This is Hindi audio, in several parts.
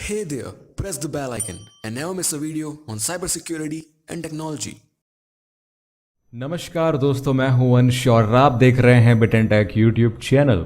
Hey there, press the bell icon and never miss a video on cybersecurity and technology. नमस्कार दोस्तों, मैं हूं अंश और आप देख रहे हैं बिटन टेक यूट्यूब चैनल।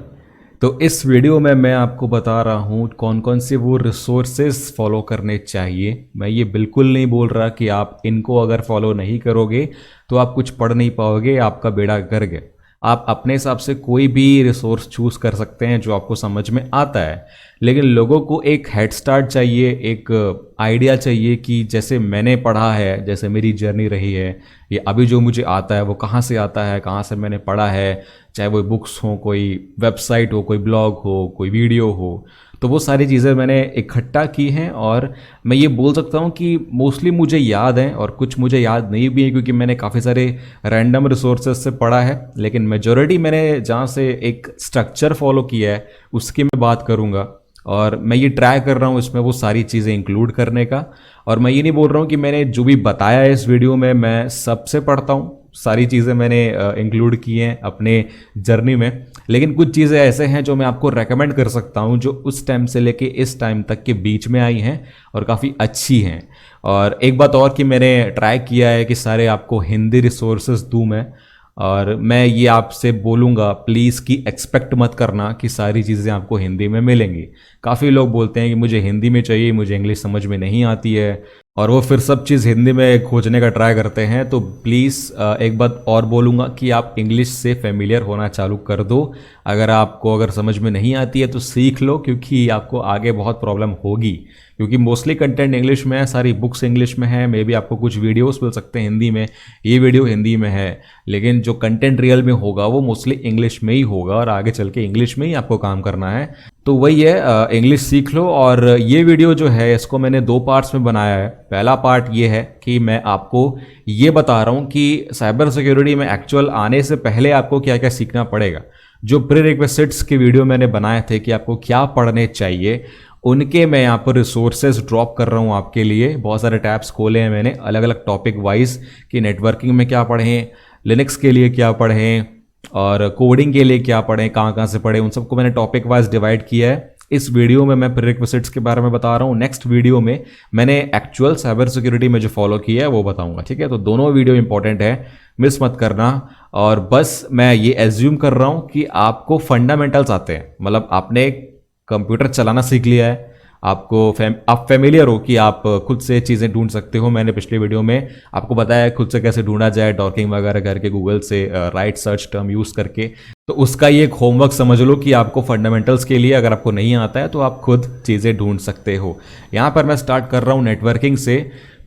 तो इस वीडियो में मैं आपको बता रहा हूं कौन कौन से वो रिसोर्सेज फॉलो करने चाहिए। मैं ये बिल्कुल नहीं बोल रहा कि आप इनको अगर फॉलो नहीं करोगे तो आप कुछ पढ़ नहीं पाओगे, आपका बेड़ा गर्क है। आप अपने हिसाब से कोई भी रिसोर्स चूज़ कर सकते हैं जो आपको समझ में आता है, लेकिन लोगों को एक हेड स्टार्ट चाहिए, एक आइडिया चाहिए कि जैसे मैंने पढ़ा है, जैसे मेरी जर्नी रही है, ये अभी जो मुझे आता है वो कहाँ से आता है, कहाँ से मैंने पढ़ा है, चाहे वो बुक्स हो, कोई वेबसाइट हो, कोई ब्लॉग हो, कोई वीडियो हो। तो वो सारी चीज़ें मैंने इकट्ठा की हैं और मैं ये बोल सकता हूँ कि मोस्टली मुझे याद है और कुछ मुझे याद नहीं भी है, क्योंकि मैंने काफ़ी सारे रैंडम रिसोर्सेज से पढ़ा है। लेकिन मेजॉरिटी मैंने जहाँ से एक स्ट्रक्चर फॉलो किया है उसकी मैं बात करूँगा और मैं ये ट्राई कर रहा हूँ इसमें वो सारी चीज़ें इंक्लूड करने का। और मैं ये नहीं बोल रहा हूँ कि मैंने जो भी बताया है इस वीडियो में मैं सबसे पढ़ता हूँ, सारी चीज़ें मैंने इंक्लूड की हैं अपने जर्नी में। लेकिन कुछ चीज़ें ऐसे हैं जो मैं आपको रेकमेंड कर सकता हूँ जो उस टाइम से लेके इस टाइम तक के बीच में आई हैं और काफ़ी अच्छी हैं। और एक बात और कि मैंने ट्राई किया है कि सारे आपको हिंदी रिसोर्सेज दूँ मैं, और मैं ये आपसे बोलूँगा प्लीज़ कि एक्सपेक्ट मत करना कि सारी चीज़ें आपको हिंदी में मिलेंगी। काफ़ी लोग बोलते हैं कि मुझे हिंदी में चाहिए, मुझे इंग्लिश समझ में नहीं आती है, और वो फिर सब चीज़ हिंदी में खोजने का ट्राई करते हैं। तो प्लीज़ एक बात और बोलूँगा कि आप इंग्लिश से फेमिलियर होना चालू कर दो। अगर समझ में नहीं आती है तो सीख लो, क्योंकि आपको आगे बहुत प्रॉब्लम होगी, क्योंकि मोस्टली कंटेंट इंग्लिश में है, सारी बुक्स इंग्लिश में है। मे बी आपको कुछ वीडियोस मिल सकते हैं हिंदी में, ये वीडियो हिंदी में है, लेकिन जो कंटेंट रियल में होगा वो मोस्टली इंग्लिश में ही होगा और आगे चल के इंग्लिश में ही आपको काम करना है। तो वही है, इंग्लिश सीख लो। और ये वीडियो जो है इसको मैंने 2 पार्ट्स में बनाया है। पहला पार्ट ये है कि मैं आपको ये बता रहा हूँ कि साइबर सिक्योरिटी में एक्चुअल आने से पहले आपको क्या क्या सीखना पड़ेगा। जो प्रीरेक्विजिट्स के वीडियो मैंने बनाए थे कि आपको क्या पढ़ने चाहिए, उनके मैं यहाँ पर रिसोर्सेज ड्रॉप कर रहा हूँ आपके लिए। बहुत सारे टैब्स खोले हैं मैंने अलग अलग टॉपिक वाइज कि नेटवर्किंग में क्या पढ़ें, लिनक्स के लिए क्या पढ़ें, और कोडिंग के लिए क्या पढ़ें, कहाँ कहाँ से पढ़ें, उन सबको मैंने टॉपिक वाइज डिवाइड किया है। इस वीडियो में मैं प्रीरेक्विजिट्स के बारे में बता रहा हूँ, नेक्स्ट वीडियो में मैंने एक्चुअल साइबर सिक्योरिटी में जो फॉलो किया है वो बताऊंगा। ठीक है, तो दोनों वीडियो इंपॉर्टेंट है, मिस मत करना। और बस मैं ये एज्यूम कर रहा हूँ कि आपको फंडामेंटल्स आते हैं, मतलब आपने कंप्यूटर चलाना सीख लिया है, आप फेमिलियर हो कि आप खुद से चीज़ें ढूंढ सकते हो। मैंने पिछले वीडियो में आपको बताया खुद से कैसे ढूंढा जाए, डॉकिंग वगैरह करके गूगल से राइट सर्च टर्म यूज़ करके। तो उसका ये एक होमवर्क समझ लो कि आपको फंडामेंटल्स के लिए अगर आपको नहीं आता है तो आप खुद चीज़ें ढूंढ सकते हो। यहाँ पर मैं स्टार्ट कर रहा हूँ नेटवर्किंग से।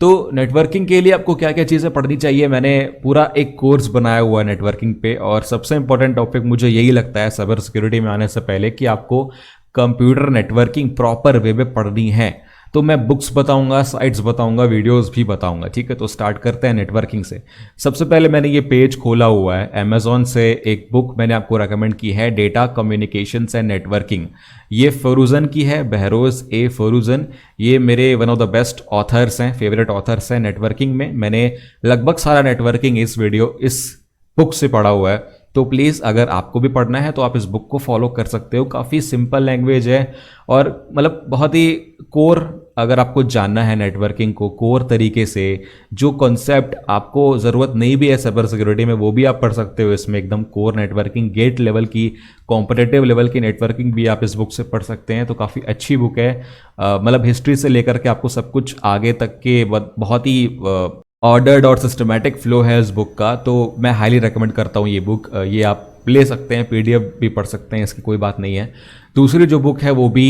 तो नेटवर्किंग के लिए आपको क्या क्या चीज़ें पढ़नी चाहिए, मैंने पूरा एक कोर्स बनाया हुआ है नेटवर्किंग पे। और सबसे इंपॉर्टेंट टॉपिक मुझे यही लगता है साइबर सिक्योरिटी में आने से पहले कि आपको कंप्यूटर नेटवर्किंग प्रॉपर वे में पढ़नी है। तो मैं बुक्स बताऊंगा, साइट्स बताऊंगा, वीडियोस भी बताऊंगा। ठीक है, तो स्टार्ट करते हैं नेटवर्किंग से। सबसे पहले मैंने ये पेज खोला हुआ है अमेजोन से, एक बुक मैंने आपको रेकमेंड की है, डेटा कम्युनिकेशंस एंड नेटवर्किंग। ये फरूजन की है, बहरोज ए फरूजन। ये मेरे one of the best authors हैं, फेवरेट ऑथर्स हैं नेटवर्किंग में। मैंने लगभग सारा नेटवर्किंग इस बुक से पढ़ा हुआ है। तो प्लीज़ अगर आपको भी पढ़ना है तो आप इस बुक को फॉलो कर सकते हो। काफ़ी सिंपल लैंग्वेज है और मतलब बहुत ही कोर, अगर आपको जानना है नेटवर्किंग को कोर तरीके से, जो कॉन्सेप्ट आपको ज़रूरत नहीं भी है साइबर सिक्योरिटी में वो भी आप पढ़ सकते हो इसमें। एकदम कोर नेटवर्किंग, गेट लेवल की, कॉम्पिटिटिव लेवल की नेटवर्किंग भी आप इस बुक से पढ़ सकते हैं। तो काफ़ी अच्छी बुक है, मतलब हिस्ट्री से लेकर के आपको सब कुछ आगे तक के बहुत ही ऑर्डर्ड और सिस्टमैटिक फ्लो है इस बुक का। तो मैं हाईली रेकमेंड करता हूँ ये बुक। ये आप ले सकते हैं, पीडीएफ भी पढ़ सकते हैं, इसकी कोई बात नहीं है। दूसरी जो बुक है वो भी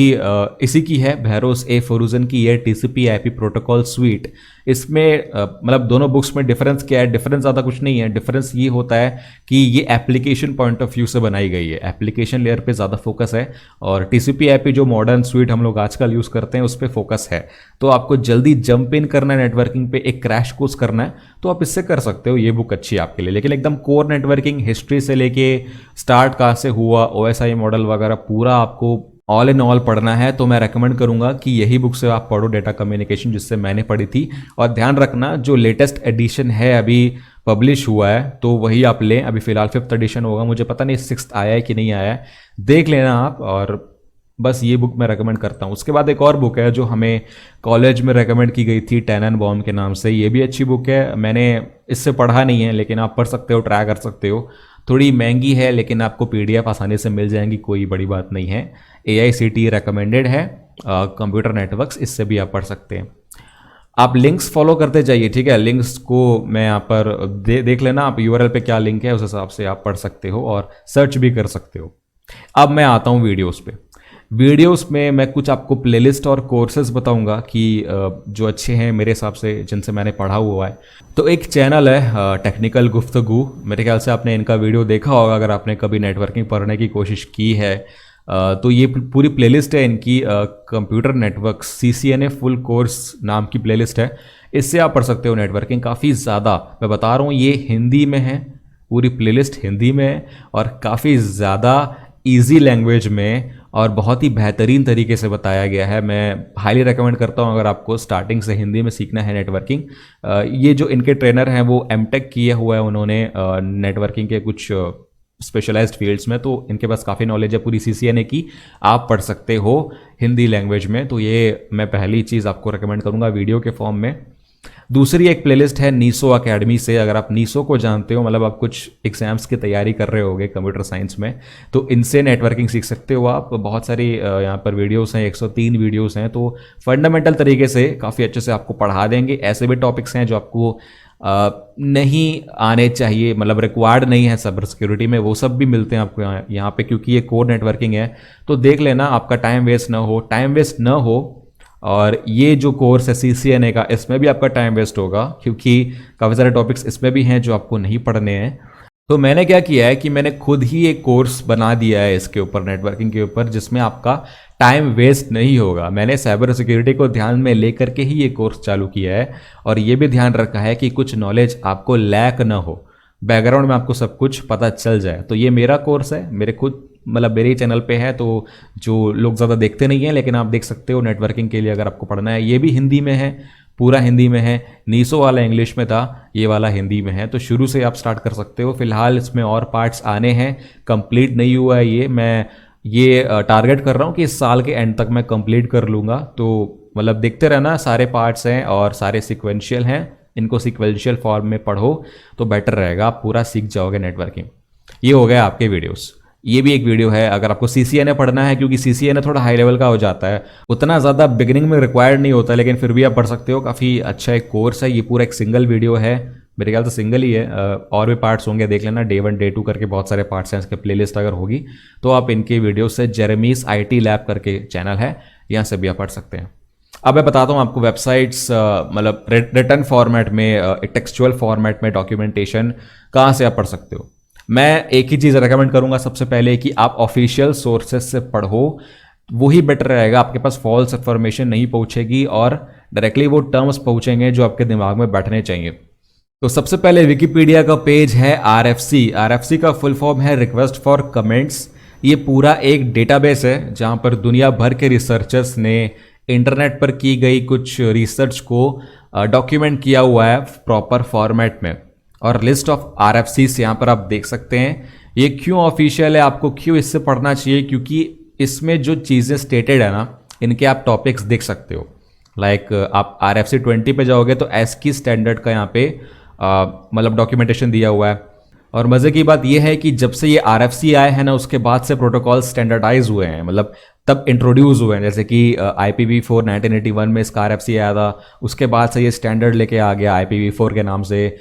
इसी की है, बहरोज ए फरूजन की, ये टीसीपी आईपी प्रोटोकॉल स्वीट। इसमें मतलब दोनों बुक्स में डिफरेंस क्या है, डिफरेंस ज़्यादा कुछ नहीं है। डिफरेंस ये होता है कि ये एप्लीकेशन पॉइंट ऑफ व्यू से बनाई गई है, एप्लीकेशन लेयर पे ज़्यादा फोकस है, और टीसीपी आईपी जो मॉडर्न स्वीट हम लोग आजकल यूज़ करते हैं उस पर फोकस है। तो आपको जल्दी जंप इन करना है नेटवर्किंग पे, एक क्रैश कोर्स करना है तो आप इससे कर सकते हो, ये बुक अच्छी है आपके लिए। लेकिन एकदम कोर नेटवर्किंग, हिस्ट्री से लेके स्टार्ट कहाँ से हुआ, ओएसआई मॉडल वगैरह पूरा आपको ऑल इन ऑल पढ़ना है, तो मैं रेकमेंड करूंगा कि यही बुक से आप पढ़ो, डेटा कम्युनिकेशन, जिससे मैंने पढ़ी थी। और ध्यान रखना जो लेटेस्ट एडिशन है अभी पब्लिश हुआ है तो वही आप लें। अभी फिलहाल 5th एडिशन होगा, मुझे पता नहीं 6th आया है कि नहीं आया है, देख लेना आप। और बस ये बुक मैं रेकमेंड करता हूँ। उसके बाद एक और बुक है जो हमें कॉलेज में रेकमेंड की गई थी, टेननबॉम के नाम से। ये भी अच्छी बुक है, मैंने इससे पढ़ा नहीं है लेकिन आप पढ़ सकते हो, ट्राई कर सकते हो। थोड़ी महंगी है लेकिन आपको पीडीएफ आसानी से मिल जाएंगी, कोई बड़ी बात नहीं है। AICTE रेकमेंडेड है, कंप्यूटर नेटवर्क्स, इससे भी आप पढ़ सकते हैं। आप लिंक्स फॉलो करते जाइए, ठीक है। लिंक्स को मैं यहाँ पर देख लेना आप, URL पे क्या लिंक है उस हिसाब से आप पढ़ सकते हो और सर्च भी कर सकते हो। अब मैं आता हूँ वीडियोस पे। वीडियोस में मैं कुछ आपको प्लेलिस्ट और कोर्सेज बताऊंगा कि जो अच्छे हैं मेरे हिसाब से, जिनसे मैंने पढ़ा हुआ है। तो एक चैनल है टेक्निकल गुफ्तगू, मेरे ख्याल से आपने इनका वीडियो देखा होगा अगर आपने कभी नेटवर्किंग पढ़ने की कोशिश की है। तो ये पूरी प्लेलिस्ट है इनकी, computer network CCNA full course नाम की प्लेलिस्ट है। इससे आप पढ़ सकते हो नेटवर्किंग काफ़ी ज़्यादा। मैं बता रहा हूँ ये हिंदी में है, पूरी प्लेलिस्ट हिंदी में है और काफ़ी ज़्यादा इजी लैंग्वेज में और बहुत ही बेहतरीन तरीके से बताया गया है। मैं हाईली रेकमेंड करता हूँ अगर आपको स्टार्टिंग से हिंदी में सीखना है नेटवर्किंग। ये जो इनके ट्रेनर हैं वो MTech किए हुआ है उन्होंने नेटवर्किंग के कुछ स्पेशलाइज्ड फील्ड्स में, तो इनके पास काफ़ी नॉलेज है पूरी CCNA की। आप पढ़ सकते हो हिंदी लैंग्वेज में, तो ये मैं पहली चीज़ आपको रेकमेंड करूँगा वीडियो के फॉर्म में। दूसरी एक प्लेलिस्ट है नीसो अकेडमी से। अगर आप नीसो को जानते हो, मतलब आप कुछ एग्जाम्स की तैयारी कर रहे होगे कंप्यूटर साइंस में, तो इनसे नेटवर्किंग सीख सकते हो आप। बहुत सारी यहाँ पर वीडियोस हैं, 103 वीडियोस हैं, तो फंडामेंटल तरीके से काफ़ी अच्छे से आपको पढ़ा देंगे। ऐसे भी टॉपिक्स हैं जो आपको नहीं आने चाहिए, मतलब रिक्वायर्ड नहीं है साइबर सिक्योरिटी में, वो सब भी मिलते हैं आपको यहाँ पे, क्योंकि ये कोर नेटवर्किंग है। तो देख लेना, आपका टाइम वेस्ट ना हो। और ये जो कोर्स है CCNA का, इसमें भी आपका टाइम वेस्ट होगा क्योंकि काफ़ी सारे टॉपिक्स इसमें भी हैं जो आपको नहीं पढ़ने हैं। तो मैंने क्या किया है कि मैंने खुद ही एक कोर्स बना दिया है इसके ऊपर, नेटवर्किंग के ऊपर, जिसमें आपका टाइम वेस्ट नहीं होगा। मैंने साइबर सिक्योरिटी को ध्यान में लेकर के ही ये कोर्स चालू किया है और ये भी ध्यान रखा है कि कुछ नॉलेज आपको लैक ना हो, बैकग्राउंड में आपको सब कुछ पता चल जाए। तो ये मेरा कोर्स है, मेरे खुद मतलब मेरे ही चैनल पे है, तो जो लोग ज़्यादा देखते नहीं हैं लेकिन आप देख सकते हो नेटवर्किंग के लिए अगर आपको पढ़ना है। ये भी हिंदी में है, पूरा हिंदी में है। नीसो वाला इंग्लिश में था, ये वाला हिंदी में है, तो शुरू से आप स्टार्ट कर सकते हो। फिलहाल इसमें और पार्ट्स आने हैं, कंप्लीट नहीं हुआ है ये। मैं ये टारगेट कर रहा हूँ कि इस साल के एंड तक मैं कंप्लीट कर लूँगा। तो मतलब देखते रहना, सारे पार्ट्स हैं और सारे सिक्वेंशियल हैं, इनको सिक्वेंशियल फॉर्म में पढ़ो तो बेटर रहेगा, आप पूरा सीख जाओगे नेटवर्किंग। ये हो गया आपके वीडियोस। ये भी एक वीडियो है अगर आपको CCNA पढ़ना है, क्योंकि CCNA थोड़ा हाई लेवल का हो जाता है, उतना ज़्यादा बिगिनिंग में रिक्वायर्ड नहीं होता, लेकिन फिर भी आप पढ़ सकते हो। काफ़ी अच्छा एक कोर्स है, ये पूरा एक सिंगल वीडियो है, मेरे ख्याल से सिंगल ही है। और भी पार्ट्स होंगे, देख लेना, Day 1 Day 2 करके बहुत सारे पार्ट्स हैं। इसके प्लेलिस्ट अगर होगी तो आप इनके वीडियो से, जेरेमीज IT लैब करके चैनल है, यहाँ से भी आप पढ़ सकते हैं। अब मैं बताता हूँ आपको वेबसाइट्स, मतलब रिटर्न फॉर्मेट में, टेक्सचुअल फॉर्मेट में डॉक्यूमेंटेशन कहाँ से आप पढ़ सकते हो। मैं एक ही चीज़ रेकमेंड करूंगा सबसे पहले कि आप ऑफिशियल सोर्सेज से पढ़ो, वही बेटर रहेगा। आपके पास फॉल्स इन्फॉर्मेशन नहीं पहुंचेगी और डायरेक्टली वो टर्म्स पहुंचेंगे जो आपके दिमाग में बैठने चाहिए। तो सबसे पहले विकिपीडिया का पेज है RFC का फुल फॉर्म है रिक्वेस्ट फॉर कमेंट्स। ये पूरा एक डेटाबेस है जहां पर दुनिया भर के रिसर्चर्स ने इंटरनेट पर की गई कुछ रिसर्च को डॉक्यूमेंट किया हुआ है प्रॉपर फॉर्मेट में। और लिस्ट ऑफ RFCs यहाँ पर आप देख सकते हैं। ये क्यों ऑफिशियल है, आपको क्यों इससे पढ़ना चाहिए, क्योंकि इसमें जो चीज़ें स्टेटेड है ना, इनके आप टॉपिक्स देख सकते हो। लाइक आप RFC 20 पे जाओगे तो ASCII स्टैंडर्ड का यहाँ पे मतलब डॉक्यूमेंटेशन दिया हुआ है। और मज़े की बात यह है कि जब से ये RFC आए हैं ना, उसके बाद से प्रोटोकॉल स्टैंडर्डाइज हुए हैं, मतलब तब इंट्रोड्यूस हुए हैं। जैसे कि IPv4 1981 में इसका RFC आया था, उसके बाद से ये स्टैंडर्ड लेके आ गया IPv4 के नाम से।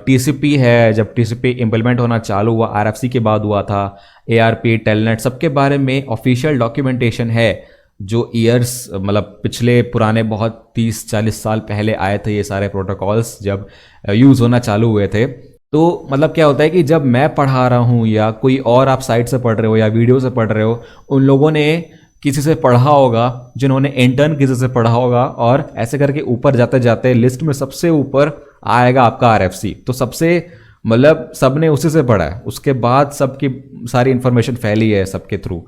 TCP है, जब TCP इम्प्लीमेंट होना चालू हुआ RFC के बाद हुआ था। ARP, टेलनेट, सबके बारे में ऑफिशियल डॉक्यूमेंटेशन है, जो ईयर्स मतलब पिछले पुराने बहुत 30-40 साल पहले आए थे ये सारे प्रोटोकॉल्स, जब यूज़ होना चालू हुए थे। तो मतलब क्या होता है कि जब मैं पढ़ा रहा हूँ या कोई और आप साइट से पढ़ रहे हो या वीडियो से पढ़ रहे हो, उन लोगों ने किसी से पढ़ा होगा, जिन्होंने इंटर्न किसी से पढ़ा होगा, और ऐसे करके ऊपर जाते जाते लिस्ट में सबसे ऊपर आएगा आपका RFC। तो सबसे मतलब सबने उसी से पढ़ा है, उसके बाद सबकी सारी इंफॉर्मेशन फैली है सबके थ्रू।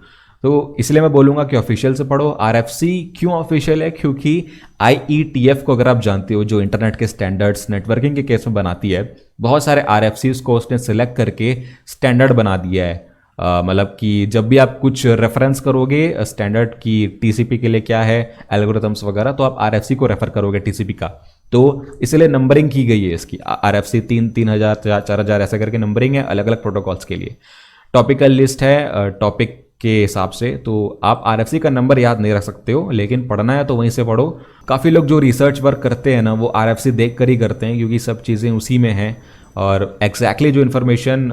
तो इसलिए मैं बोलूँगा कि ऑफिशियल से पढ़ो। RFC क्यों ऑफिशियल है, क्योंकि IETF को अगर आप जानते हो, जो इंटरनेट के स्टैंडर्ड्स नेटवर्किंग के केस में बनाती है, बहुत सारे RFCs को उसने सिलेक्ट करके स्टैंडर्ड बना दिया है। मतलब कि जब भी आप कुछ रेफरेंस करोगे स्टैंडर्ड की टीसीपी के लिए क्या है एल्गोरिथम्स वगैरह, तो आप आरएफसी को रेफर करोगे टीसीपी का। तो इसलिए नंबरिंग की गई है इसकी, आरएफसी 3000 4000 ऐसा करके नंबरिंग है अलग अलग प्रोटोकॉल्स के लिए। टॉपिकल लिस्ट है टॉपिक के हिसाब से, तो आप आरएफसी का नंबर याद नहीं रख सकते हो, लेकिन पढ़ना है तो वहीं से पढ़ो। काफ़ी लोग जो रिसर्च वर्क करते हैं ना वो आरएफसी देख कर ही करते हैं, क्योंकि सब चीज़ें उसी में हैं और एग्जैक्टली जो इन्फॉर्मेशन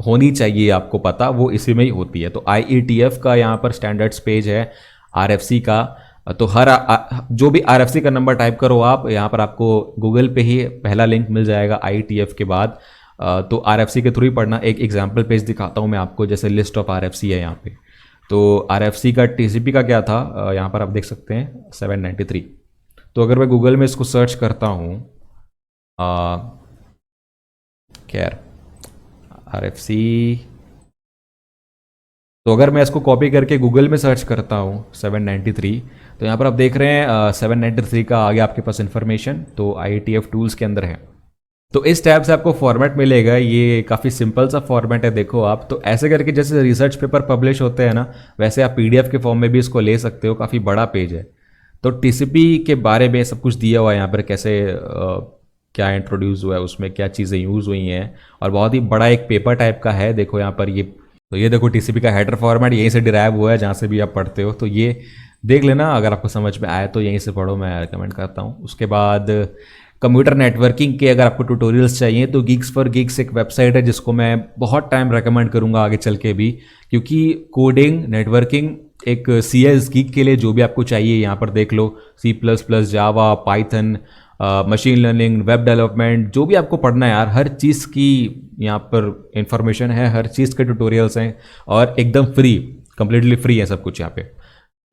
होनी चाहिए आपको पता वो इसी में ही होती है। तो आईईटीएफ का यहाँ पर स्टैंडर्ड्स पेज है आरएफसी का, तो हर जो भी आरएफसी का नंबर टाइप करो आप, यहाँ पर आपको गूगल पे ही पहला लिंक मिल जाएगा आईईटीएफ के बाद। तो आरएफसी के थ्रू ही पढ़ना। एक एग्जाम्पल पेज दिखाता हूँ मैं आपको, जैसे लिस्ट ऑफ आरएफसी है यहाँ पे। तो आरएफसी का टीसीपी का क्या था, यहाँ पर आप देख सकते हैं 793। तो अगर मैं गूगल में इसको सर्च करता हूँ, खैर आरएफसी, तो अगर मैं इसको कॉपी करके गूगल में सर्च करता हूँ 793, तो यहाँ पर आप देख रहे हैं 793 का आगे आपके पास इन्फॉर्मेशन तो आईईटीएफ टूल्स के अंदर है। तो इस टैब से आपको फॉर्मेट मिलेगा, ये काफ़ी सिंपल सा फॉर्मेट है, देखो आप। तो ऐसे करके जैसे रिसर्च पेपर पब्लिश होते हैं ना, वैसे आप पीडीएफ के फॉर्म में भी इसको ले सकते हो, काफ़ी बड़ा पेज है। तो टीसीपी के बारे में सब कुछ दिया हुआ है यहाँ पर, कैसे क्या इंट्रोड्यूस हुआ है, उसमें क्या चीज़ें यूज़ हुई हैं, और बहुत ही बड़ा एक पेपर टाइप का है। देखो यहाँ पर ये, तो ये देखो टीसीपी का हेडर फॉर्मेट यहीं से डिराइव हुआ है, जहाँ से भी आप पढ़ते हो। तो ये देख लेना, अगर आपको समझ में आए तो यहीं से पढ़ो, मैं रिकमेंड करता हूँ। उसके बाद कंप्यूटर नेटवर्किंग के अगर आपको ट्यूटोरियल्स चाहिए तो गिग्स फॉर गिग्स एक वेबसाइट है, जिसको मैं बहुत टाइम रेकमेंड करूंगा आगे चल के भी, क्योंकि कोडिंग नेटवर्किंग एक सीएस गिग के लिए जो भी आपको चाहिए यहाँ पर देख लो, C++, Java, Python, machine learning, web development, जो भी आपको पढ़ना है यार, हर चीज़ की यहाँ पर इंफॉर्मेशन है, हर चीज़ के ट्यूटोरियल्स हैं और एकदम फ्री, कंप्लीटली फ्री है सब कुछ यहाँ पे।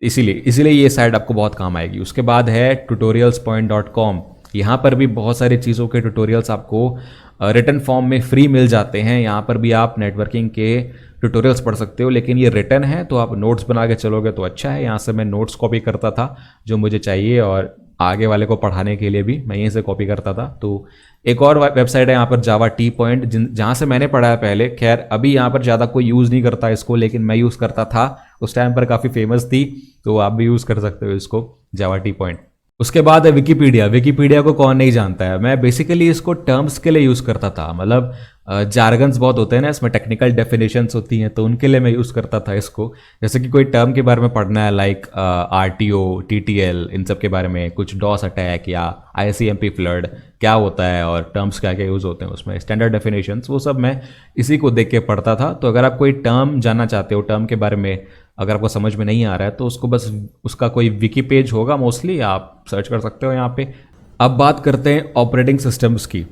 इसीलिए ये साइट आपको बहुत काम आएगी। उसके बाद है tutorialspoint.com, यहाँ पर भी बहुत सारी चीज़ों के ट्यूटोरियल्स आपको रिटन फॉर्म में फ्री मिल जाते हैं। यहाँ पर भी आप नेटवर्किंग के ट्यूटोरियल्स पढ़ सकते हो, लेकिन ये रिटन है तो आप नोट्स बना के चलोगे तो अच्छा है। यहाँ से मैं नोट्स कॉपी करता था जो मुझे चाहिए, और आगे वाले को पढ़ाने के लिए भी मैं यहीं से कॉपी करता था। तो एक और वेबसाइट है यहाँ पर जावा टी पॉइंट, जहाँ से मैंने पढ़ा है पहले। खैर अभी यहाँ पर ज़्यादा कोई यूज़ नहीं करता इसको, लेकिन मैं यूज़ करता था, उस टाइम पर काफ़ी फेमस थी, तो आप भी यूज़ कर सकते हो इसको, जावा टी पॉइंट। उसके बाद है विकीपीडिया को कौन नहीं जानता है। मैं बेसिकली इसको टर्म्स के लिए यूज़ करता था, मतलब जार्गन्स बहुत होते हैं ना इसमें, टेक्निकल डेफिनेशंस होती हैं, तो उनके लिए मैं यूज़ करता था इसको। जैसे कि कोई टर्म के बारे में पढ़ना है, लाइक आरटीओ, टीटीएल, इन सब के बारे में, कुछ डॉस अटैक या आईसीएमपी फ्लड क्या होता है और टर्म्स क्या क्या यूज़ होते हैं उसमें, स्टैंडर्ड डेफिनेशंस, वो सब मैं इसी को देख के पढ़ता था। तो अगर आप कोई टर्म जानना चाहते हो, टर्म के बारे में अगर आपको समझ में नहीं आ रहा है, तो उसको बस उसका कोई विकी पेज होगा मोस्टली, आप सर्च कर सकते हो यहाँ पे। अब बात करते हैं ऑपरेटिंग सिस्टम्स की।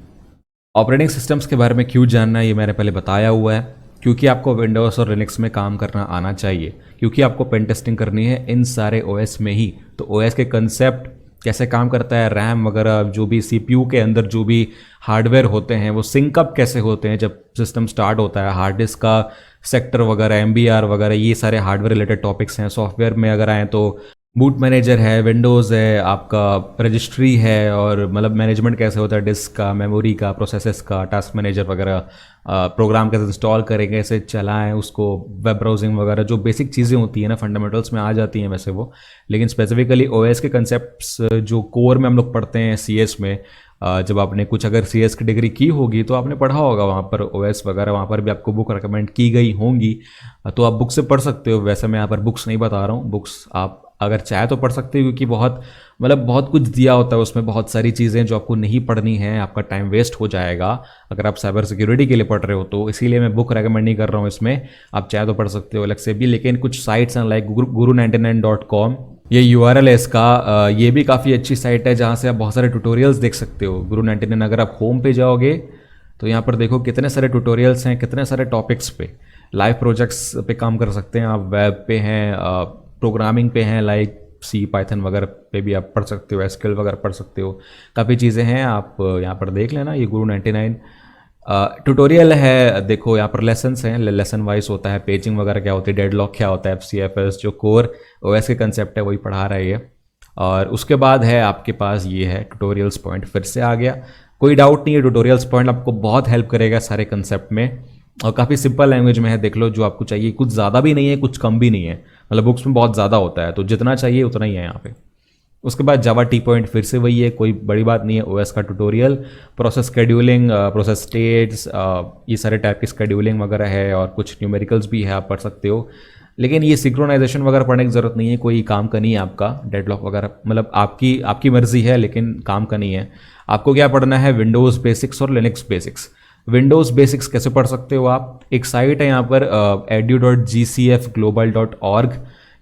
ऑपरेटिंग सिस्टम्स के बारे में क्यों जानना है ये मैंने पहले बताया हुआ है, क्योंकि आपको विंडोज़ और लिनक्स में काम करना आना चाहिए, क्योंकि आपको पेन टेस्टिंग करनी है इन सारे ओएस में ही। तो ओएस के कंसेप्ट कैसे काम करता है, रैम वगैरह, जो भी सीपीयू के अंदर जो भी हार्डवेयर होते हैं वो सिंकअप कैसे होते हैं जब सिस्टम स्टार्ट होता है, हार्ड डिस्क का सेक्टर वगैरह, एमबीआर वगैरह, ये सारे हार्डवेयर रिलेटेड टॉपिक्स हैं। सॉफ्टवेयर में अगर आए तो बूट मैनेजर है, विंडोज़ है, आपका रजिस्ट्री है, और मतलब मैनेजमेंट कैसे होता है डिस्क का, मेमोरी का, प्रोसेसेस का, टास्क मैनेजर वगैरह, प्रोग्राम कैसे इंस्टॉल करें, कैसे चलाएं उसको, वेब ब्राउजिंग वगैरह, जो बेसिक चीज़ें होती हैं ना, फंडामेंटल्स में आ जाती हैं वैसे वो। लेकिन स्पेसिफिकली ओएस के कंसेप्ट्स जो कोर में हम लोग पढ़ते हैं सीएस में, जब आपने कुछ अगर सीएस की डिग्री की होगी तो आपने पढ़ा होगा वहाँ पर ओएस वगैरह, वहाँ पर भी आपको बुक रिकमेंड की गई होंगी, तो आप बुक से पढ़ सकते हो। वैसे मैं यहाँ पर बुक्स नहीं बता रहा हूँ, बुक्स आप अगर चाहे तो पढ़ सकते हो, क्योंकि बहुत कुछ दिया होता है उसमें, बहुत सारी चीज़ें जो आपको नहीं पढ़नी है, आपका टाइम वेस्ट हो जाएगा अगर आप साइबर सिक्योरिटी के लिए पढ़ रहे हो तो। इसीलिए मैं बुक रेकमेंड नहीं कर रहा हूँ इसमें, आप चाहे तो पढ़ सकते हो अलग से भी। लेकिन कुछ साइट्स हैं लाइक guru99.com, ये यूआरएल है इसका, ये भी काफ़ी अच्छी साइट है जहाँ से आप बहुत सारे ट्यूटोरियल्स देख सकते हो। guru99, अगर आप होम पे जाओगे तो यहाँ पर देखो कितने सारे ट्यूटोरियल्स हैं, कितने सारे टॉपिक्स पे, लाइव प्रोजेक्ट्स पे काम कर सकते हैं आप, वेब पे हैं, प्रोग्रामिंग पे हैं, लाइक सी, पाइथन वगैरह पे भी आप पढ़ सकते हो, एसक्यूएल वगैरह पढ़ सकते हो, काफ़ी चीज़ें हैं, आप यहाँ पर देख लेना। ये guru99 ट्यूटोरियल है, देखो यहाँ पर लेसन्स हैं, लेसन वाइज होता है, पेजिंग वगैरह क्या होती है, डेडलॉक क्या होता है, FCFS, जो कोर ओएस के कंसेप्ट है वही पढ़ा रहा है ये। और उसके बाद है आपके पास ये है ट्यूटोरियल्स पॉइंट, फिर से आ गया। कोई डाउट नहीं है, ट्यूटोरियल्स पॉइंट आपको बहुत हेल्प करेगा सारे कंसेप्ट में। और काफ़ी सिंपल लैंग्वेज में है, देख लो जो आपको चाहिए, कुछ ज़्यादा भी नहीं है कुछ कम भी नहीं है, मतलब बुक्स में बहुत ज़्यादा होता है तो जितना चाहिए उतना ही है यहाँ पे। उसके बाद जावा टी पॉइंट फिर से वही है, कोई बड़ी बात नहीं है, ओएस का tutorial, process scheduling, process states, ये सारे टाइप की शेड्यूलिंग वगैरह है, और कुछ न्यूमेरिकल्स भी है आप पढ़ सकते हो। लेकिन ये सिंक्रोनाइजेशन वगैरह पढ़ने की ज़रूरत नहीं है, कोई काम का नहीं है आपका, डेडलॉक वगैरह मतलब आपकी आपकी मर्जी है लेकिन काम का नहीं है। आपको क्या पढ़ना है, विंडोज़ बेसिक्स और लिनक्स बेसिक्स। विंडोज़ बेसिक्स कैसे पढ़ सकते हो आप, एक साइट है यहाँ पर edu.gcfglobal.org,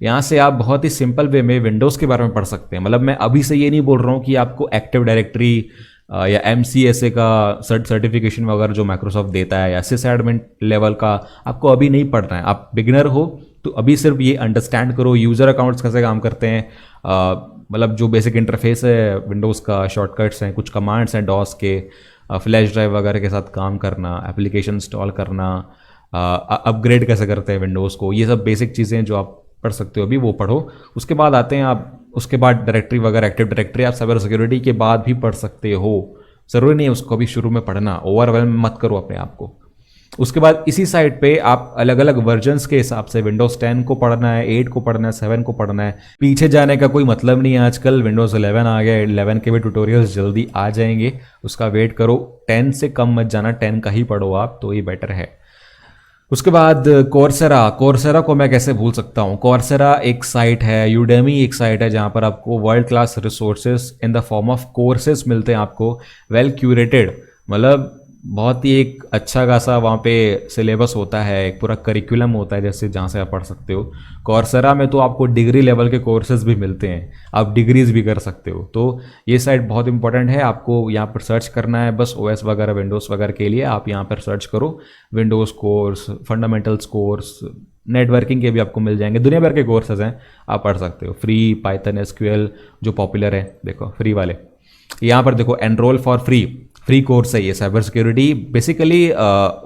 यहाँ से आप बहुत ही सिंपल वे में विंडोज़ के बारे में पढ़ सकते हैं। मतलब मैं अभी से ये नहीं बोल रहा हूँ कि आपको एक्टिव डायरेक्टरी या MCSA का सर्टिफिकेशन वगैरह जो माइक्रोसॉफ्ट देता है या सिस एडमिन लेवल का आपको अभी नहीं पढ़ना है। आप बिगिनर हो तो अभी सिर्फ ये अंडरस्टैंड करो यूज़र अकाउंट्स कैसे काम करते हैं, मतलब जो बेसिक इंटरफेस है विंडोज़ का, शॉर्टकट्स हैं, कुछ कमांड्स हैं डॉस के, फ्लैश ड्राइव वगैरह के साथ काम करना, एप्लीकेशन इंस्टॉल करना, अपग्रेड कैसे करते हैं विंडोज़ को, ये सब बेसिक चीज़ें जो आप पढ़ सकते हो अभी वो पढ़ो। उसके बाद आते हैं आप, उसके बाद डायरेक्टरी वगैरह, एक्टिव डायरेक्टरी आप साइबर सिक्योरिटी के बाद भी पढ़ सकते हो, ज़रूरी नहीं है उसको अभी शुरू में पढ़ना, ओवरवेलम मत करो अपने आप को। उसके बाद इसी साइट पे आप अलग अलग वर्जन्स के हिसाब से विंडोज़ 10 को पढ़ना है, 8 को पढ़ना है, 7 को पढ़ना है, पीछे जाने का कोई मतलब नहीं है। आजकल विंडोज़ 11 आ गया, 11 के भी ट्यूटोरियल्स जल्दी आ जाएंगे, उसका वेट करो। 10 से कम मत जाना, 10 का ही पढ़ो आप तो ये बेटर है। उसके बाद कोर्सेरा, कोर्सेरा को मैं कैसे भूल सकता हूँ। कोर्सेरा एक साइट है, यूडेमी एक साइट है जहाँ पर आपको world class resources in the form of courses मिलते हैं आपको, वेल क्यूरेटेड, मतलब बहुत ही एक अच्छा खासा वहाँ पे सिलेबस होता है, एक पूरा करिकुलम होता है जैसे जहाँ से आप पढ़ सकते हो। कोर्सेरा में तो आपको डिग्री लेवल के कोर्सेज भी मिलते हैं, आप डिग्रीज भी कर सकते हो। तो ये साइट बहुत इंपॉर्टेंट है, आपको यहाँ पर सर्च करना है बस ओएस वगैरह विंडोज़ वगैरह के लिए आप यहाँ पर सर्च करो Windows course, fundamentals course, networking के भी आपको मिल जाएंगे, दुनिया भर के कोर्सेज हैं आप पढ़ सकते हो। फ्री पाइथन एसक्यूएल जो पॉपुलर है, देखो फ्री वाले यहाँ पर देखो, एनरोल फॉर फ्री कोर्स है ये साइबर सिक्योरिटी। बेसिकली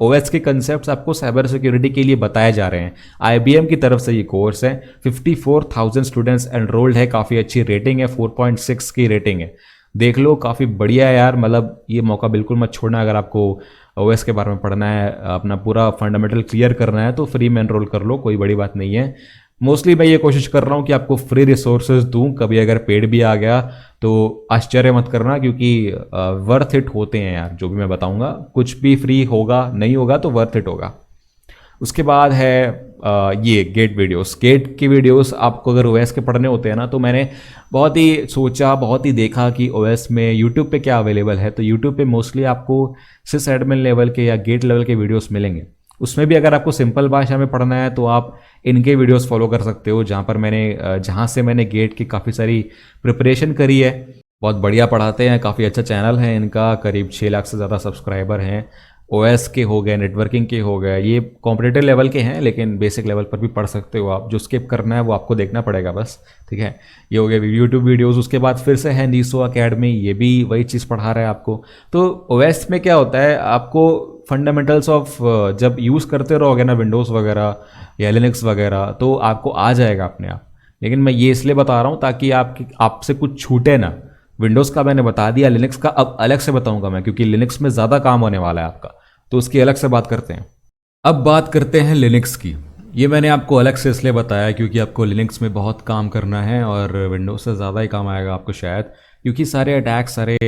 ओएस के कंसेप्ट्स आपको साइबर सिक्योरिटी के लिए बताए जा रहे हैं, IBM की तरफ से ये कोर्स है। 54,000 स्टूडेंट्स एनरोल्ड है, काफ़ी अच्छी रेटिंग है, 4.6 की रेटिंग है, देख लो काफ़ी बढ़िया है यार। मतलब ये मौका बिल्कुल मत छोड़ना, अगर आपको ओएस के बारे में पढ़ना है, अपना पूरा फंडामेंटल क्लियर करना है तो फ्री में एनरोल कर लो, कोई बड़ी बात नहीं है। मोस्टली मैं ये कोशिश कर रहा हूँ कि आपको फ्री रिसोर्सेज दूँ, कभी अगर पेड भी आ गया तो आश्चर्य मत करना, क्योंकि वर्थ इट होते हैं यार, जो भी मैं बताऊँगा कुछ भी फ्री होगा नहीं होगा तो वर्थ इट होगा। उसके बाद है ये गेट वीडियोस। गेट की वीडियोस आपको अगर ओएस के पढ़ने होते हैं ना, तो मैंने बहुत ही सोचा, बहुत ही देखा कि ओएस में यूट्यूब पे क्या अवेलेबल है। तो यूट्यूब पे मोस्टली आपको सिस एडमिन लेवल के या गेट लेवल के वीडियोस मिलेंगे। उसमें भी अगर आपको सिंपल भाषा में पढ़ना है तो आप इनके वीडियोस फॉलो कर सकते हो, जहाँ से मैंने गेट की काफ़ी सारी प्रिपरेशन करी है। बहुत बढ़िया पढ़ाते हैं, काफ़ी अच्छा चैनल है इनका, करीब 6 लाख से ज़्यादा सब्सक्राइबर हैं। ओएस के हो गए, नेटवर्किंग के हो गए, ये कॉम्पिटिटिव लेवल के हैं लेकिन बेसिक लेवल पर भी पढ़ सकते हो आप। जो स्किप करना है वो आपको देखना पड़ेगा बस, ठीक है। ये हो गया यूट्यूब वीडियोस। उसके बाद फिर से है नीसो अकेडमी, ये भी वही चीज़ पढ़ा रहा है आपको। तो ओएस में क्या होता है, आपको फंडामेंटल्स ऑफ जब यूज़ करते रहोगे ना विंडोज़ वगैरह या लिनक्स वगैरह, तो आपको आ जाएगा अपने आप। लेकिन मैं ये इसलिए बता रहा हूँ ताकि आपसे कुछ छूटे ना। विंडोज़ का मैंने बता दिया, लिनक्स का अब अलग से बताऊंगा मैं, क्योंकि लिनक्स में ज़्यादा काम होने वाला है आपका, तो उसकी अलग से बात करते हैं। अब बात करते हैं लिनक्स की। ये मैंने आपको अलग से इसलिए बताया क्योंकि आपको लिनक्स में बहुत काम करना है और विंडोज़ से ज़्यादा ही काम आएगा आपको शायद, क्योंकि सारे अटैक, सारे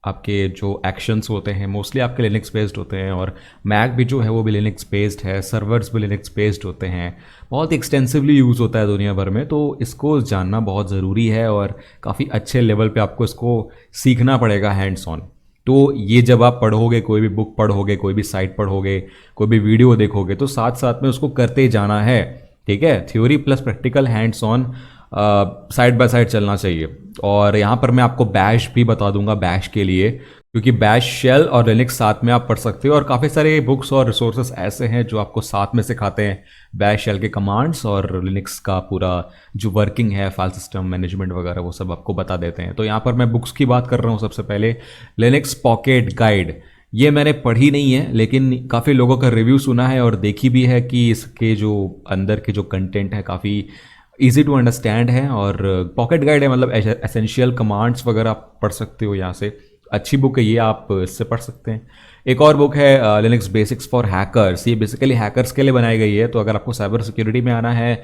आपके जो एक्शंस होते हैं मोस्टली आपके लिनक्स बेस्ड होते हैं, और मैक भी जो है वो भी लिनक्स बेस्ड है, सर्वर्स भी लिनक्स बेस्ड होते हैं, बहुत एक्सटेंसिवली यूज़ होता है दुनिया भर में। तो इसको जानना बहुत ज़रूरी है और काफ़ी अच्छे लेवल पे आपको इसको सीखना पड़ेगा हैंड्स ऑन। तो ये जब आप पढ़ोगे, कोई भी बुक पढ़ोगे, कोई भी साइट पढ़ोगे, कोई भी वीडियो देखोगे, तो साथ साथ में उसको करते जाना है, ठीक है। Theory plus practical hands on side by side चलना चाहिए। और यहाँ पर मैं आपको बैश भी बता दूंगा, बैश के लिए, क्योंकि बैश शेल और लिनक्स साथ में आप पढ़ सकते हो, और काफ़ी सारे बुक्स और रिसोर्सेस ऐसे हैं जो आपको साथ में सिखाते हैं बैश शेल के कमांड्स और लिनक्स का पूरा जो वर्किंग है, फाइल सिस्टम मैनेजमेंट वगैरह, वो सब आपको बता देते हैं। तो यहाँ पर मैं बुक्स की बात कर रहा हूँ। सबसे पहले लिनक्स पॉकेट गाइड, ये मैंने पढ़ी नहीं है लेकिन काफ़ी लोगों का रिव्यू सुना है और देखी भी है कि इसके जो अंदर के जो कंटेंट है काफ़ी ईजी टू अंडरस्टैंड है, और पॉकेट गाइड है, मतलब एसेंशियल कमांड्स वगैरह आप पढ़ सकते हो यहाँ से। अच्छी बुक है ये, आप इससे पढ़ सकते हैं। एक और बुक है लिनक्स बेसिक्स फॉर हैकर्स, ये बेसिकली हैकर्स के लिए बनाई गई है। तो अगर आपको साइबर सिक्योरिटी में आना है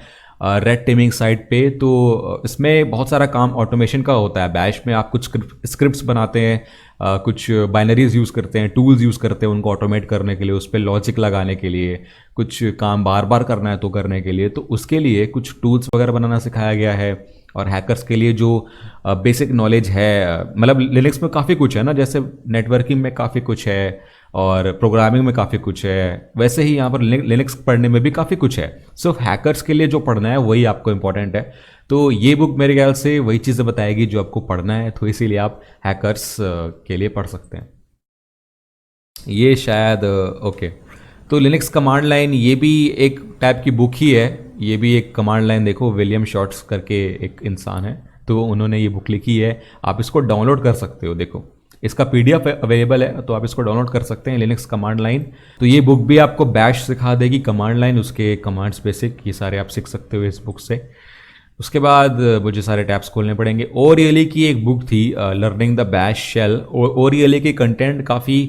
रेड टीमिंग साइट पे, तो इसमें बहुत सारा काम ऑटोमेशन का होता है। बैश में आप कुछ स्क्रिप्ट्स बनाते हैं, कुछ बाइनरीज यूज़ करते हैं, टूल्स यूज़ करते हैं उनको ऑटोमेट करने के लिए, उस पर लॉजिक लगाने के लिए, कुछ काम बार बार करना है तो करने के लिए, तो उसके लिए कुछ टूल्स वगैरह बनाना सिखाया गया है। और हैकर्स के लिए जो बेसिक नॉलेज है, मतलब लिनक्स में काफ़ी कुछ है ना, जैसे नेटवर्किंग में काफ़ी कुछ है और प्रोग्रामिंग में काफ़ी कुछ है, वैसे ही यहाँ पर लिनक्स पढ़ने में भी काफ़ी कुछ है। सिर्फ हैकर्स के लिए जो पढ़ना है वही आपको इंपॉर्टेंट है। तो ये बुक मेरे ख्याल से वही चीज़ें बताएगी जो आपको पढ़ना है, तो इसीलिए आप हैकर्स के लिए पढ़ सकते हैं। ये शायद ओके। तो लिनक्स कमांड लाइन ये भी एक टाइप की बुक ही है, ये भी एक कमांड लाइन। देखो विलियम शॉर्ट्स करके एक इंसान है, तो उन्होंने ये बुक लिखी है, आप इसको डाउनलोड कर सकते हो। देखो इसका पीडीएफ अवेलेबल है, तो आप इसको डाउनलोड कर सकते हैं, लिनक्स कमांड लाइन। तो ये बुक भी आपको बैश सिखा देगी, कमांड लाइन, उसके कमांड्स बेसिक, ये सारे आप सीख सकते हो इस बुक से। उसके बाद मुझे सारे टैब्स खोलने पड़ेंगे। ओरियली की एक बुक थी learning the bash shell. Orally के कंटेंट काफ़ी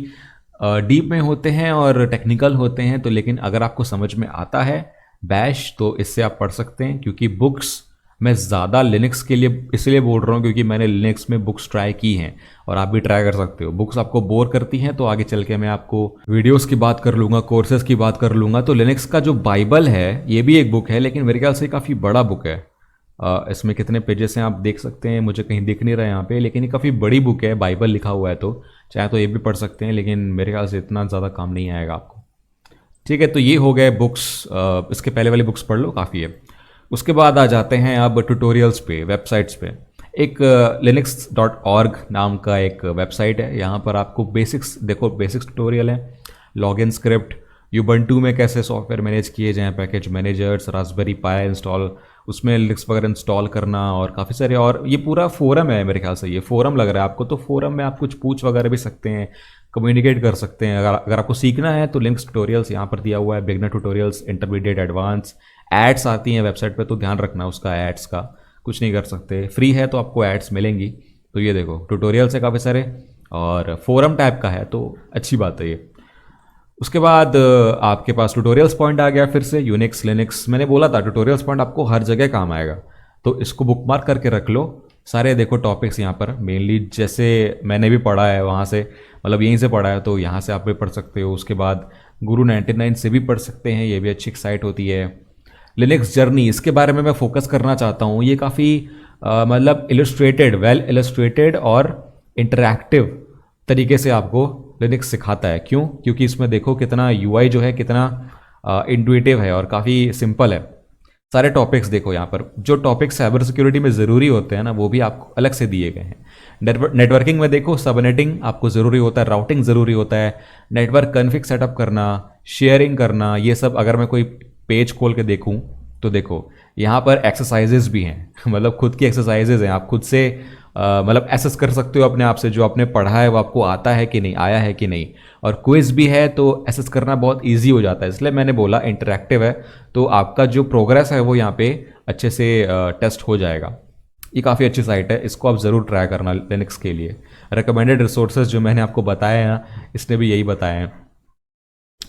डीप में होते हैं और टेक्निकल होते हैं, तो लेकिन अगर आपको समझ में आता है बैश तो इससे आप पढ़ सकते हैं। क्योंकि बुक्स मैं ज़्यादा लिनक्स के लिए इसलिए बोल रहा हूँ क्योंकि मैंने लिनक्स में बुक्स ट्राई की हैं, और आप भी ट्राई कर सकते हो। बुक्स आपको बोर करती हैं तो आगे चल के मैं आपको वीडियोस की बात कर लूँगा, कोर्सेज की बात कर लूँगा। तो लिनक्स का जो बाइबल है ये भी एक बुक है, लेकिन मेरे ख्याल से काफ़ी बड़ा बुक है। इसमें कितने पेजेस हैं आप देख सकते हैं, मुझे कहीं दिख नहीं रहा है यहाँ पे, लेकिन ये काफ़ी बड़ी बुक है, बाइबल लिखा हुआ है, तो चाहे तो ये भी पढ़ सकते हैं, लेकिन मेरे ख्याल से इतना ज़्यादा काम नहीं आएगा आपको। ठीक है, तो ये हो गए बुक्स। इसके पहले वाली बुक्स पढ़ लो, काफ़ी है। उसके बाद आ जाते हैं अब ट्यूटोरियल्स पे, वेबसाइट्स पे। एक linux.org नाम का एक वेबसाइट है, यहाँ पर आपको बेसिक्स, देखो बेसिक्स ट्यूटोरियल है, लॉगिन स्क्रिप्ट, यूबंटू में कैसे सॉफ्टवेयर मैनेज किए जाएँ, पैकेज मैनेजर्स, रास्पबेरी पाई इंस्टॉल, उसमें लिनक्स वगैरह इंस्टॉल करना, और काफ़ी सारे। और ये पूरा फोरम है मेरे ख्याल से, ये फोरम लग रहा है आपको, तो फोरम में आप कुछ पूछ वगैरह भी सकते हैं, कम्युनिकेट कर सकते हैं। अगर आपको सीखना है तो लिनक्स ट्यूटोरियल्स यहाँ पर दिया हुआ है, beginner tutorials, intermediate, advance. Ads आती हैं वेबसाइट पे, तो ध्यान रखना उसका, एड्स का कुछ नहीं कर सकते, फ्री है तो आपको एड्स मिलेंगी। तो ये देखो ट्यूटोरियल्स है काफ़ी सारे, और फोरम टाइप का है, तो अच्छी बात है ये। उसके बाद आपके पास ट्यूटोरियल्स पॉइंट आ गया, फिर से यूनिक्स लिनक्स, मैंने बोला था ट्यूटोरियल्स पॉइंट आपको हर जगह काम आएगा, तो इसको बुकमार्क करके रख लो। सारे देखो टॉपिक्स यहाँ पर मेनली, जैसे मैंने भी पढ़ा है वहाँ से, मतलब यहीं से पढ़ा है, तो यहाँ से आप भी पढ़ सकते हो। उसके बाद गुरु 99 से भी पढ़ सकते हैं, ये भी अच्छी साइट होती है। लिनक्स जर्नी, इसके बारे में मैं फोकस करना चाहता हूँ। ये काफ़ी मतलब इलस्ट्रेटेड, वेल इलस्ट्रेटेड और इंटरैक्टिव तरीके से आपको लिनक्स सिखाता है। क्यों? क्योंकि इसमें देखो कितना यूआई जो है कितना इंट्यूटिव है और काफ़ी सिंपल है। सारे टॉपिक्स देखो यहाँ पर, जो टॉपिक्स साइबर सिक्योरिटी में ज़रूरी होते हैं ना, वो भी आपको अलग से दिए गए हैं। नेटवर्किंग में देखो सबनेटिंग आपको ज़रूरी होता है, राउटिंग ज़रूरी होता है, नेटवर्क कॉन्फ़िग सेटअप करना, शेयरिंग करना, ये सब। अगर मैं कोई पेज खोल के देखूँ तो देखो यहाँ पर एक्सरसाइजेज भी हैं मतलब खुद की एक्सरसाइजेज हैं, आप खुद से मतलब एसेस कर सकते हो अपने आप से, जो आपने पढ़ा है वो आपको आता है कि नहीं, आया है कि नहीं। और क्विज भी है, तो एसेस करना बहुत इजी हो जाता है, इसलिए मैंने बोला इंटरैक्टिव है, तो आपका जो प्रोग्रेस है वो यहाँ पे अच्छे से टेस्ट हो जाएगा। ये काफ़ी अच्छी साइट है, इसको आप ज़रूर ट्राई करना लिनक्स के लिए। रिकमेंडेड रिसोर्सेज जो मैंने आपको बताया है ना, इसने भी यही बताया है।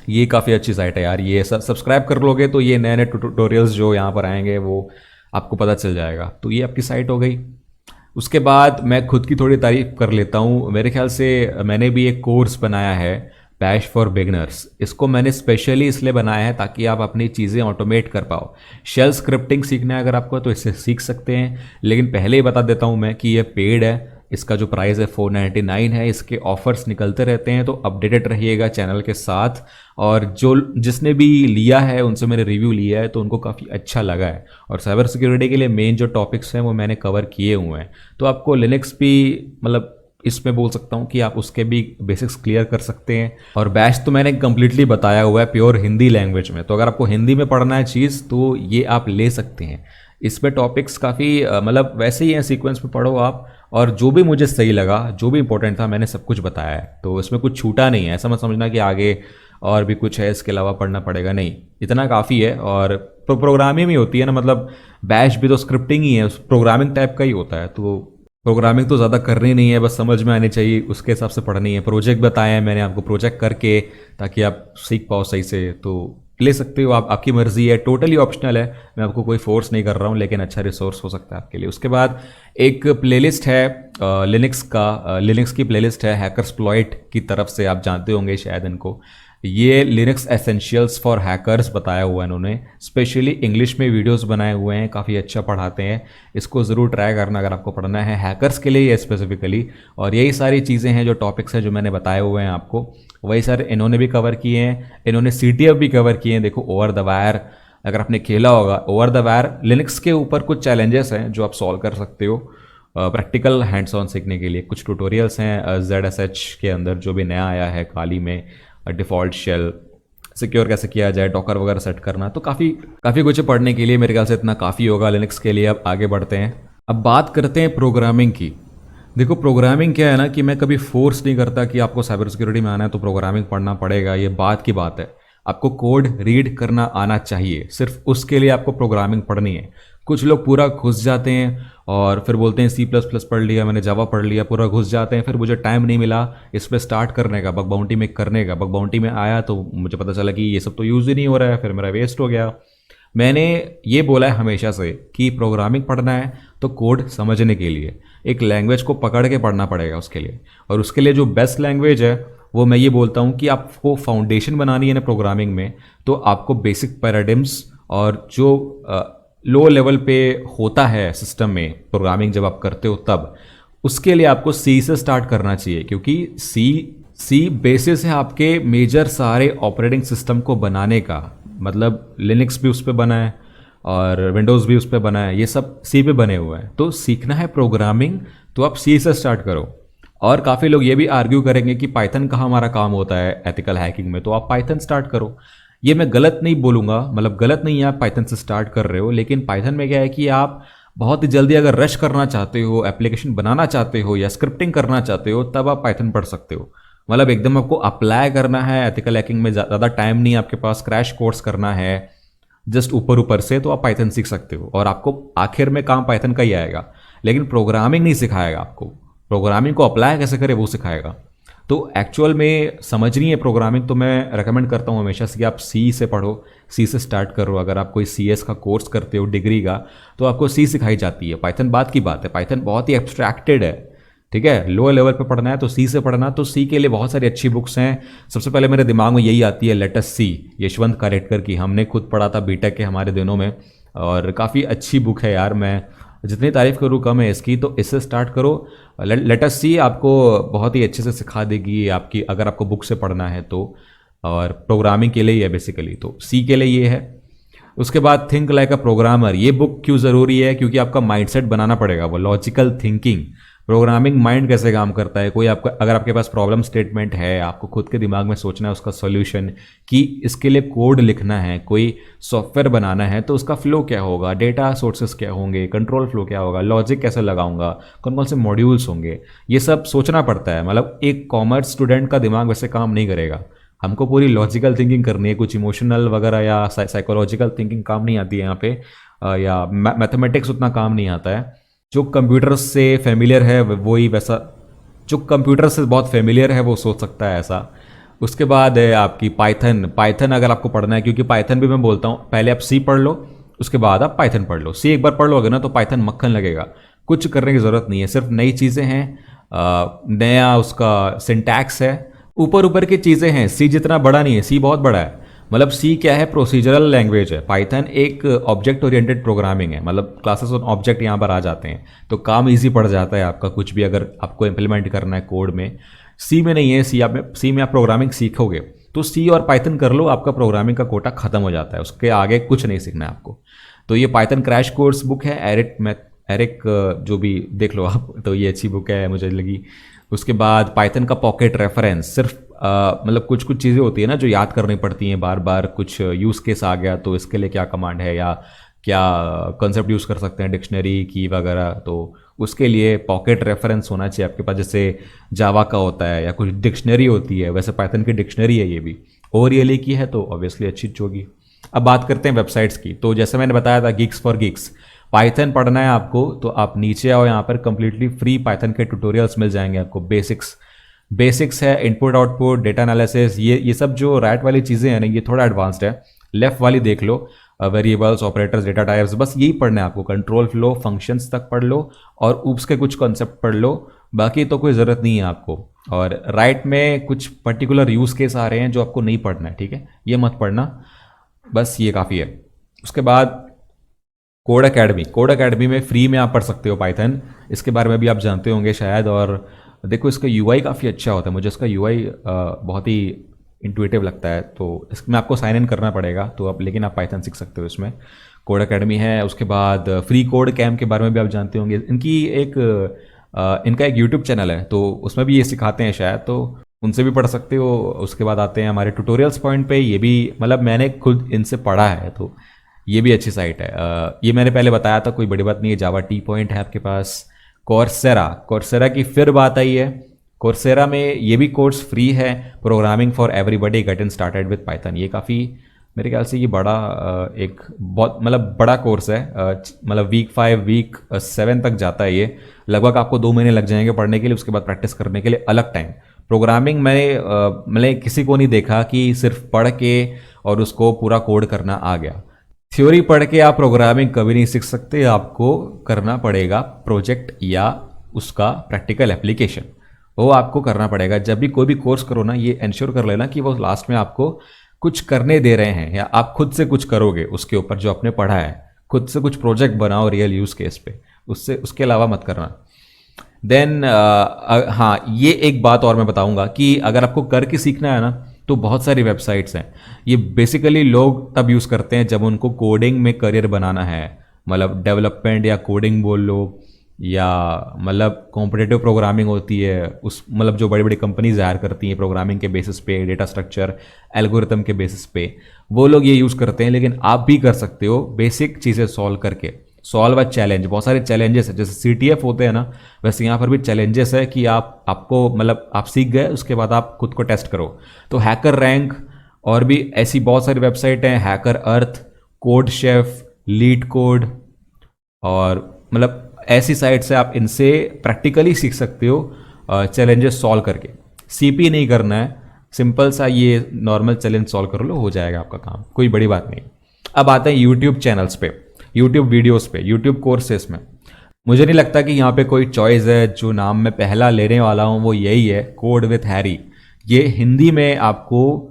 ये काफ़ी अच्छी साइट है यार, ये सब्सक्राइब कर लोगे तो ये नए नए ट्यूटोरियल्स जो यहाँ पर आएंगे वो आपको पता चल जाएगा। तो ये आपकी साइट हो गई। उसके बाद मैं खुद की थोड़ी तारीफ कर लेता हूँ। मेरे ख्याल से मैंने भी एक कोर्स बनाया है, बैश फॉर बिगनर्स। इसको मैंने स्पेशली इसलिए बनाया है ताकि आप अपनी चीज़ें ऑटोमेट कर पाओ। शेल स्क्रिप्टिंग सीखना है अगर आपको, तो इससे सीख सकते हैं, लेकिन पहले ही बता देता हूँ मैं कि ये पेड है। इसका जो प्राइस है 499 है। इसके ऑफर्स निकलते रहते हैं, तो अपडेटेड रहिएगा चैनल के साथ। और जिसने भी लिया है उनसे मैंने रिव्यू लिया है, तो उनको काफ़ी अच्छा लगा है। और साइबर सिक्योरिटी के लिए मेन जो टॉपिक्स हैं वो मैंने कवर किए हुए हैं, तो आपको लिनक्स भी मतलब इसमें बोल सकता हूँ कि आप उसके भी बेसिक्स क्लियर कर सकते हैं। और बैश तो मैंने कम्प्लीटली बताया हुआ है प्योर हिंदी लैंग्वेज में, तो अगर आपको हिंदी में पढ़ना है चीज़ तो ये आप ले सकते हैं। इसमें टॉपिक्स काफ़ी मतलब वैसे ही हैं, सीक्वेंस में पढ़ो आप, और जो भी मुझे सही लगा, जो भी इंपॉर्टेंट था, मैंने सब कुछ बताया है। तो इसमें कुछ छूटा नहीं है, ऐसा मत समझना कि आगे और भी कुछ है इसके अलावा पढ़ना पड़ेगा, नहीं, इतना काफ़ी है। और प्रोग्रामिंग ही होती है ना, मतलब बैश भी तो स्क्रिप्टिंग ही है, प्रोग्रामिंग टाइप का ही होता है, तो प्रोग्रामिंग तो ज़्यादा करनी नहीं है, बस समझ में आनी चाहिए, उसके हिसाब से पढ़नी है। प्रोजेक्ट बताया है मैंने आपको, प्रोजेक्ट करके ताकि आप सीख पाओ सही से, तो ले सकते हो आप, आपकी मर्ज़ी है, टोटली ऑप्शनल है। मैं आपको कोई फोर्स नहीं कर रहा हूँ, लेकिन अच्छा रिसोर्स हो सकता है आपके लिए। उसके बाद एक प्लेलिस्ट है लिनक्स की प्लेलिस्ट है हैकर्सप्लॉइट की तरफ से, आप जानते होंगे शायद इनको। ये लिनक्स एसेंशियल्स फॉर हैकर्स बताया हुआ है इन्होंने, स्पेशली इंग्लिश में वीडियोस बनाए हुए हैं, काफ़ी अच्छा पढ़ाते हैं। इसको ज़रूर ट्राई करना अगर आपको पढ़ना है, हैकर्स के लिए स्पेसिफिकली। और यही सारी चीज़ें हैं जो टॉपिक्स हैं जो मैंने बताए हुए हैं आपको, वही सारे इन्होंने भी कवर किए हैं। इन्होंने CTF भी कवर किए हैं। देखो ओवर द वायर अगर आपने खेला होगा, ओवर द वायर लिनक्स के ऊपर कुछ चैलेंजेस हैं जो आप सॉल्व कर सकते हो प्रैक्टिकल हैंड्स ऑन सीखने के लिए। कुछ ट्यूटोरियल्स हैं ZSH के अंदर जो भी नया आया है काली में, डिफ़ॉल्ट शेल सिक्योर कैसे किया जाए, डॉकर वगैरह सेट करना, तो काफ़ी कुछ पढ़ने के लिए मेरे ख्याल से इतना काफ़ी होगा लिनक्स के लिए। अब आगे बढ़ते हैं, अब बात करते हैं प्रोग्रामिंग की। देखो प्रोग्रामिंग क्या है ना, कि मैं कभी फोर्स नहीं करता कि आपको साइबर सिक्योरिटी में आना है तो प्रोग्रामिंग पढ़ना पड़ेगा, ये बात की बात है। आपको कोड रीड करना आना चाहिए, सिर्फ उसके लिए आपको प्रोग्रामिंग पढ़नी है। कुछ लोग पूरा घुस जाते हैं और फिर बोलते हैं C++ पढ़ लिया मैंने, जावा पढ़ लिया, पूरा घुस जाते हैं, फिर मुझे टाइम नहीं मिला इस पर स्टार्ट करने का, बग बाउंटी में करने का। बग बाउंटी में आया तो मुझे पता चला कि ये सब तो यूज़ ही नहीं हो रहा है, फिर मेरा वेस्ट हो गया। मैंने ये बोला है हमेशा से कि प्रोग्रामिंग पढ़ना है तो कोड समझने के लिए एक लैंग्वेज को पकड़ के पढ़ना पड़ेगा उसके लिए। और उसके लिए जो बेस्ट लैंग्वेज है वो मैं ये बोलता हूँ कि आपको फाउंडेशन बनानी है ना प्रोग्रामिंग में, तो आपको बेसिक पैराडिम्स और जो लो लेवल पे होता है सिस्टम में प्रोग्रामिंग जब आप करते हो तब, उसके लिए आपको C से स्टार्ट करना चाहिए। क्योंकि सी बेसिस है आपके मेजर सारे ऑपरेटिंग सिस्टम को बनाने का। मतलब लिनक्स भी उस पर बना है और विंडोज़ भी उस पर बना है, ये सब C पे बने हुए हैं। तो सीखना है प्रोग्रामिंग तो आप C से स्टार्ट करो। और काफ़ी लोग ये भी आर्ग्यू करेंगे कि पाइथन का हमारा काम होता है एथिकल हैकिंग में, तो आप पाइथन स्टार्ट करो। ये मैं गलत नहीं बोलूँगा, मतलब गलत नहीं है आप पाइथन से स्टार्ट कर रहे हो, लेकिन पाइथन में क्या है कि आप बहुत ही जल्दी अगर रश करना चाहते हो, एप्लीकेशन बनाना चाहते हो या स्क्रिप्टिंग करना चाहते हो, तब आप पाइथन पढ़ सकते हो। मतलब एकदम आपको अप्लाई करना है एथिकल हैकिंग में, ज़्यादा टाइम नहीं आपके पास, क्रैश कोर्स करना है जस्ट ऊपर ऊपर से, तो आप पाइथन सीख सकते हो और आपको आखिर में काम पाइथन का ही आएगा। लेकिन प्रोग्रामिंग नहीं सिखाएगा आपको, प्रोग्रामिंग को अप्लाई कैसे करें वो सिखाएगा। तो एक्चुअल में समझनी है प्रोग्रामिंग तो मैं रेकमेंड करता हूँ हमेशा से कि आप C से पढ़ो, C से स्टार्ट करो। अगर आप कोई CS का कोर्स करते हो डिग्री का, तो आपको C सिखाई जाती है। पाइथन बात की बात है, पाइथन बहुत ही एब्स्ट्रैक्टेड है, ठीक है। लो लेवल पे पढ़ना है तो C से पढ़ना, तो C के लिए बहुत सारी अच्छी बुक्स हैं। सबसे पहले मेरे दिमाग में यही आती है लेट अस सी, यशवंत कारेटकर की, हमने खुद पढ़ा था बीटेक के हमारे दिनों में, और काफ़ी अच्छी बुक है यार। मैं जितनी तारीफ़ करूँ कम है इसकी, तो इससे स्टार्ट करो। लेट अस सी आपको बहुत ही अच्छे से सिखा देगी आपकी, अगर आपको बुक से पढ़ना है तो। और प्रोग्रामिंग के लिए ही है बेसिकली, तो C के लिए ये है। उसके बाद थिंक लाइक अ प्रोग्रामर, ये बुक क्यों ज़रूरी है, क्योंकि आपका माइंडसेट बनाना पड़ेगा, वो लॉजिकल थिंकिंग। प्रोग्रामिंग माइंड कैसे काम करता है, कोई आपका अगर आपके पास प्रॉब्लम स्टेटमेंट है, आपको खुद के दिमाग में सोचना है उसका सॉल्यूशन, कि इसके लिए कोड लिखना है, कोई सॉफ्टवेयर बनाना है, तो उसका फ्लो क्या होगा, डेटा सोर्सेस क्या होंगे, कंट्रोल फ्लो क्या होगा, लॉजिक कैसे लगाऊंगा, कौन कौन से मॉड्यूल्स होंगे, ये सब सोचना पड़ता है। मतलब एक कॉमर्स स्टूडेंट का दिमाग वैसे काम नहीं करेगा, हमको पूरी लॉजिकल थिंकिंग करनी है, कुछ इमोशनल वगैरह या साइकोलॉजिकल थिंकिंग काम नहीं आती है यहाँ पे, या मैथमेटिक्स उतना काम नहीं आता है। जो कंप्यूटर से फेमिलियर है वही वैसा, जो कंप्यूटर से बहुत फेमिलियर है वो सोच सकता है ऐसा। उसके बाद है आपकी पाइथन अगर आपको पढ़ना है, क्योंकि पाइथन भी मैं बोलता हूँ पहले आप C पढ़ लो, उसके बाद आप पाइथन पढ़ लो। C एक बार पढ़ लोगे ना तो पाइथन मक्खन लगेगा, कुछ करने की ज़रूरत नहीं है, सिर्फ नई चीज़ें हैं, नया उसका सिंटैक्स है, ऊपर ऊपर की चीज़ें हैं। C जितना बड़ा नहीं है, C बहुत बड़ा है। मतलब C क्या है, प्रोसीजरल लैंग्वेज है। पाइथन एक ऑब्जेक्ट ओरिएंटेड प्रोग्रामिंग है, मतलब क्लासेस और ऑब्जेक्ट यहाँ पर आ जाते हैं, तो काम इजी पड़ जाता है आपका, कुछ भी अगर आपको इम्प्लीमेंट करना है कोड में। C में नहीं है, C में आप प्रोग्रामिंग सीखोगे तो C और पाइथन कर लो, आपका प्रोग्रामिंग का कोटा खत्म हो जाता है, उसके आगे कुछ नहीं सीखना है आपको। तो ये पाइथन क्रैश कोर्स बुक है, एरिक जो भी देख लो आप, तो ये अच्छी बुक है मुझे लगी। उसके बाद पाइथन का पॉकेट रेफरेंस, सिर्फ मतलब कुछ कुछ चीज़ें होती है ना जो याद करनी पड़ती हैं बार बार, कुछ यूज़ केस आ गया तो इसके लिए क्या कमांड है या क्या कंसेप्ट यूज़ कर सकते हैं, डिक्शनरी की वगैरह, तो उसके लिए पॉकेट रेफरेंस होना चाहिए आपके पास। जैसे जावा का होता है या कुछ डिक्शनरी होती है, वैसे पाइथन की डिक्शनरी है ये भी, ओरियली की है तो ऑब्वियसली अच्छी होगी। अब बात करते हैं वेबसाइट्स की। तो जैसे मैंने बताया था गीक्स फॉर गीक्स, पाइथन पढ़ना है आपको तो आप नीचे आओ, यहाँ पर कंप्लीटली फ्री पाइथन के ट्यूटोरियल्स मिल जाएंगे आपको। बेसिक्स है, इनपुट आउटपुट, डेटा एनालिसिस, ये सब जो राइट वाली चीज़ें हैं ना, ये थोड़ा एडवांस्ड है। लेफ्ट वाली देख लो, वेरिएबल्स, ऑपरेटर्स, डेटा टाइप्स, बस यही पढ़ना है आपको। कंट्रोल फ्लो, फंक्शंस तक पढ़ लो और ऊप्स के कुछ कॉन्सेप्ट पढ़ लो, बाकी तो कोई ज़रूरत नहीं है आपको। और राइट में कुछ पर्टिकुलर यूज़ केस आ रहे हैं जो आपको नहीं पढ़ना है, ठीक है, ये मत पढ़ना, बस ये काफ़ी है। उसके बाद कोड एकेडमी में फ्री में आप पढ़ सकते हो पाइथन, इसके बारे में भी आप जानते होंगे शायद। और देखो इसका यूआई काफ़ी अच्छा होता है, मुझे इसका यूआई बहुत ही इंट्यूटिव लगता है, तो इसमें आपको साइन इन करना पड़ेगा, तो आप लेकिन आप पाइथन सीख सकते हो इसमें। कोड एकेडमी है। उसके बाद फ्री कोड कैम्प के बारे में भी आप जानते होंगे, इनका एक यूट्यूब चैनल है, तो उसमें भी ये सिखाते हैं शायद, तो उनसे भी पढ़ सकते हो। उसके बाद आते हैं हमारे ट्यूटोरियल्स पॉइंट पे, ये भी मतलब मैंने खुद इनसे पढ़ा है, तो ये भी अच्छी साइट है। ये मैंने पहले बताया था, कोई बड़ी बात नहीं है। जावा टी पॉइंट है आपके पास। कोर्सेरा की फिर बात आई है। कोर्सेरा में ये भी कोर्स फ्री है, programming for everybody getting started with Python. ये काफ़ी मेरे ख्याल से ये बड़ा एक बहुत मतलब बड़ा कोर्स है, मतलब वीक 5 वीक 7 तक जाता है ये। लगभग आपको 2 महीने लग जाएंगे पढ़ने के लिए, उसके बाद प्रैक्टिस करने के लिए अलग टाइम। प्रोग्रामिंग मैंने किसी को नहीं देखा कि सिर्फ पढ़ के और उसको पूरा कोड करना आ गया। थ्योरी पढ़ के आप प्रोग्रामिंग कभी नहीं सीख सकते, आपको करना पड़ेगा प्रोजेक्ट या उसका प्रैक्टिकल एप्लीकेशन, वो आपको करना पड़ेगा। जब भी कोई भी कोर्स करो ना, ये इंश्योर कर लेना कि वो लास्ट में आपको कुछ करने दे रहे हैं, या आप खुद से कुछ करोगे उसके ऊपर जो आपने पढ़ा है। खुद से कुछ प्रोजेक्ट बनाओ रियल यूज़ केस पे, उसके अलावा मत करना। देन हाँ, ये एक बात और मैं बताऊंगा कि अगर आपको करके सीखना है ना, तो बहुत सारी वेबसाइट्स हैं। ये बेसिकली लोग तब यूज़ करते हैं जब उनको कोडिंग में करियर बनाना है, मतलब डेवलपमेंट या कोडिंग बोल लो, या मतलब कॉम्पिटिटिव प्रोग्रामिंग होती है, उस मतलब जो बड़ी बड़ी कंपनीज हायर करती हैं प्रोग्रामिंग के बेसिस पे, डेटा स्ट्रक्चर, एल्गोरिथम के बेसिस पे, वो लोग ये यूज़ करते हैं। लेकिन आप भी कर सकते हो बेसिक चीज़ें सॉल्व करके। सॉल्व अ चैलेंज, बहुत सारे चैलेंजेस है, जैसे CTF होते हैं ना, वैसे यहाँ पर भी चैलेंजेस है कि आपको मतलब आप सीख गए, उसके बाद आप खुद को टेस्ट करो। तो हैकर रैंक और भी ऐसी बहुत सारी वेबसाइट हैं, हैकर अर्थ, कोड शेफ, लीड कोड, और मतलब ऐसी साइट से आप इनसे प्रैक्टिकली सीख सकते हो चैलेंजेस सॉल्व करके। CP नहीं करना है, सिंपल सा ये नॉर्मल चैलेंज सॉल्व कर लो, हो जाएगा आपका काम, कोई बड़ी बात नहीं। अब आते हैं यूट्यूब चैनल्स पे, यूट्यूब वीडियोस पे, यूट्यूब कोर्सेस में। मुझे नहीं लगता कि यहाँ पे कोई चॉइस है। जो नाम मैं पहला लेने वाला हूँ वो यही है, कोड विथ हैरी। ये हिंदी में आपको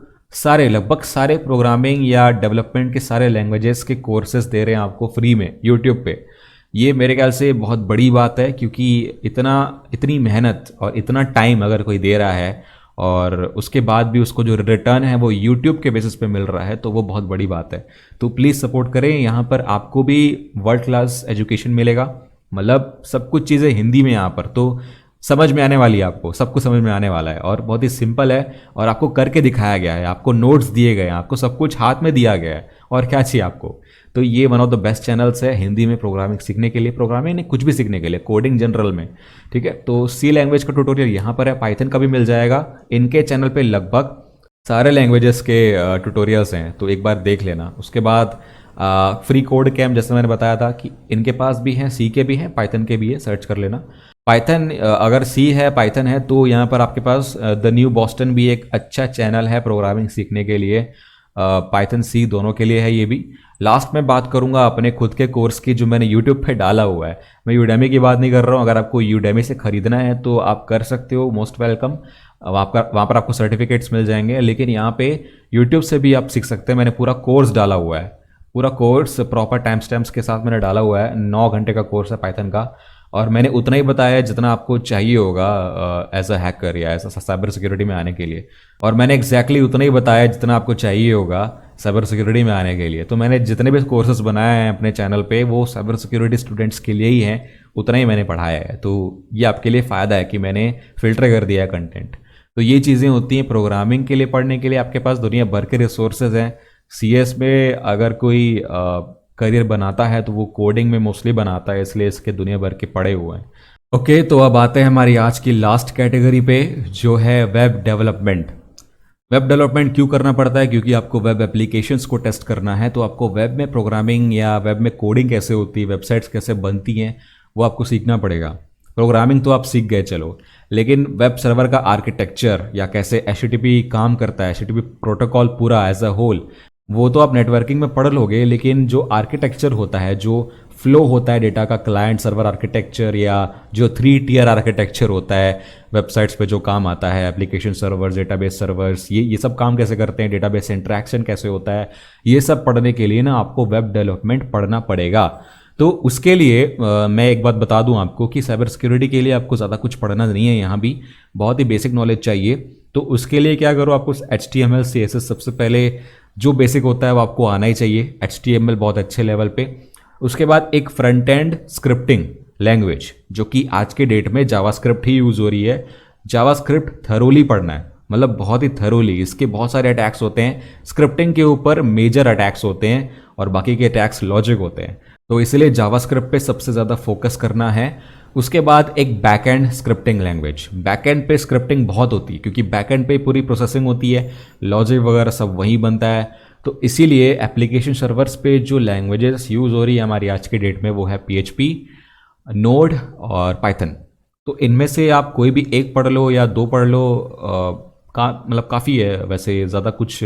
लगभग सारे प्रोग्रामिंग या डेवलपमेंट के सारे लैंग्वेजेस के कोर्सेज दे रहे हैं आपको फ्री में यूट्यूब पे। ये मेरे ख्याल से बहुत बड़ी बात है, क्योंकि इतनी मेहनत और इतना टाइम अगर कोई दे रहा है और उसके बाद भी उसको जो रिटर्न है वो यूट्यूब के बेसिस पे मिल रहा है, तो वो बहुत बड़ी बात है। तो प्लीज़ सपोर्ट करें, यहाँ पर आपको भी वर्ल्ड क्लास एजुकेशन मिलेगा। मतलब सब कुछ चीज़ें हिंदी में यहाँ पर, तो समझ में आने वाली है आपको, सब कुछ समझ में आने वाला है, और बहुत ही सिंपल है, और आपको करके दिखाया गया है, आपको नोट्स दिए गए हैं, आपको सब कुछ हाथ में दिया गया है, और क्या चाहिए आपको। तो ये one of the best channels है हिंदी में प्रोग्रामिंग सीखने के लिए, प्रोग्रामिंग नहीं कुछ भी सीखने के लिए, कोडिंग जनरल में, ठीक है। तो C लैंग्वेज का ट्यूटोरियल यहाँ पर है, पाइथन का भी मिल जाएगा। इनके चैनल पे लगभग सारे लैंग्वेजेस के ट्यूटोरियल्स हैं, तो एक बार देख लेना। उसके बाद फ्री कोड कैम्प, जैसे मैंने बताया था कि इनके पास भी हैं, C के भी हैं, पाइथन के भी है, सर्च कर लेना। पाइथन अगर C है, पाइथन है, तो यहाँ पर आपके पास द न्यू बॉस्टन भी एक अच्छा चैनल है प्रोग्रामिंग सीखने के लिए। पाइथन C दोनों के लिए है ये भी। लास्ट में बात करूंगा अपने खुद के कोर्स की जो मैंने यूट्यूब पे डाला हुआ है। मैं यूडेमी की बात नहीं कर रहा हूँ, अगर आपको यूडेमी से खरीदना है तो आप कर सकते हो, मोस्ट वेलकम। वहाँ पर आपको सर्टिफिकेट्स मिल जाएंगे, लेकिन यहाँ पे यूट्यूब से भी आप सीख सकते हैं। मैंने पूरा कोर्स डाला हुआ है, पूरा कोर्स प्रॉपर टाइम स्टैम्प्स के साथ मैंने डाला हुआ है। 9 घंटे का कोर्स है पाइथन का, और मैंने उतना ही बताया है जितना आपको चाहिए होगा एज अ हैकर या एज अ साइबर सिक्योरिटी में आने के लिए, और मैंने एग्जैक्टली उतना ही बताया जितना आपको चाहिए होगा साइबर सिक्योरिटी में आने के लिए। तो मैंने जितने भी कोर्सेज बनाए हैं अपने चैनल पे वो साइबर सिक्योरिटी स्टूडेंट्स के लिए ही हैं, उतना ही मैंने पढ़ाया है। तो ये आपके लिए फ़ायदा है कि मैंने फ़िल्टर कर दिया है कंटेंट। तो ये चीज़ें होती हैं प्रोग्रामिंग के लिए पढ़ने के लिए, आपके पास दुनिया भर के रिसोर्सेज हैं। CS में अगर कोई करियर बनाता है तो वो कोडिंग में मोस्टली बनाता है, इसलिए इसके दुनिया भर के पड़े हुए हैं। ओके, तो अब आते हैं हमारी आज की लास्ट कैटेगरी पे, जो है वेब डेवलपमेंट। वेब डेवलपमेंट क्यों करना पड़ता है? क्योंकि आपको वेब एप्लीकेशंस को टेस्ट करना है, तो आपको वेब में प्रोग्रामिंग या वेब में कोडिंग कैसे होती है, वेबसाइट्स कैसे बनती हैं, वो आपको सीखना पड़ेगा। प्रोग्रामिंग तो आप सीख गए चलो, लेकिन वेब सर्वर का आर्किटेक्चर या कैसे एचटीटीपी काम करता है, एचटीटीपी प्रोटोकॉल पूरा एज अ होल, वो तो आप नेटवर्किंग में पढ़ लोगे, लेकिन जो आर्किटेक्चर होता है, जो फ्लो होता है डेटा का, क्लाइंट सर्वर आर्किटेक्चर या जो 3 टियर आर्किटेक्चर होता है वेबसाइट्स पे जो काम आता है, एप्लीकेशन सर्वर्स, डेटाबेस सर्वर्स, ये सब काम कैसे करते हैं, डेटाबेस से इंटरेक्शन कैसे होता है, ये सब पढ़ने के लिए ना आपको वेब डेवलपमेंट पढ़ना पड़ेगा। तो उसके लिए मैं एक बात बता दूं आपको कि साइबर सिक्योरिटी के लिए आपको ज़्यादा कुछ पढ़ना नहीं है, यहाँ भी बहुत ही बेसिक नॉलेज चाहिए। तो उसके लिए क्या करो, आपको HTML CSS सबसे पहले जो बेसिक होता है वो आपको आना ही चाहिए, HTML बहुत अच्छे लेवल पे। उसके बाद एक फ्रंट एंड स्क्रिप्टिंग लैंग्वेज, जो कि आज के डेट में जावास्क्रिप्ट ही यूज़ हो रही है। जावास्क्रिप्ट थरोली पढ़ना है, मतलब बहुत ही थरोली। इसके बहुत सारे अटैक्स होते हैं, स्क्रिप्टिंग के ऊपर मेजर अटैक्स होते हैं और बाकी के अटैक्स लॉजिक होते हैं, तो इसलिए जावास्क्रिप्ट पे सबसे ज़्यादा फोकस करना है। उसके बाद एक बैकएंड स्क्रिप्टिंग लैंग्वेज, बैकएंड पे स्क्रिप्टिंग बहुत होती है क्योंकि बैकएंड पे पूरी प्रोसेसिंग होती है, लॉजिक वगैरह सब वहीं बनता है। तो इसीलिए एप्लीकेशन सर्वर्स पे जो लैंग्वेजेस यूज़ हो रही है हमारी आज के डेट में, वो है PHP, नोड और पाइथन। तो इनमें से आप कोई भी एक पढ़ लो या दो पढ़ लो, मतलब काफ़ी है, वैसे ज़्यादा कुछ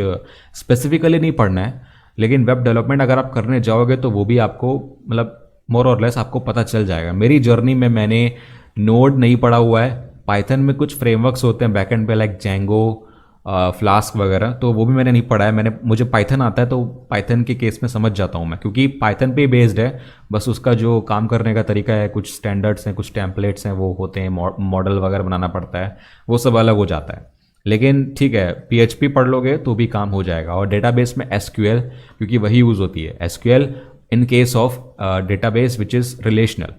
स्पेसिफिकली नहीं पढ़ना है। लेकिन वेब डेवलपमेंट अगर आप करने जाओगे तो वो भी आपको मतलब मोर और लेस आपको पता चल जाएगा। मेरी जर्नी में मैंने नोड नहीं पढ़ा हुआ है, पाइथन में कुछ फ्रेमवर्क्स होते हैं बैकएंड पे लाइक जेंगो, फ्लास्क वगैरह, तो वो भी मैंने नहीं पढ़ा है। मुझे पाइथन आता है, तो पाइथन के केस में समझ जाता हूँ मैं, क्योंकि पाइथन पे बेस्ड है। बस उसका जो काम करने का तरीका है, कुछ स्टैंडर्ड्स हैं, कुछ टेम्पलेट्स हैं, वो होते हैं, मॉडल वगैरह बनाना पड़ता है, वो सब अलग हो जाता है। लेकिन ठीक है, PHP पढ़ लोगे तो भी काम हो जाएगा। और डेटाबेस में SQL, क्योंकि वही यूज़ होती है, SQL in case of database which is relational.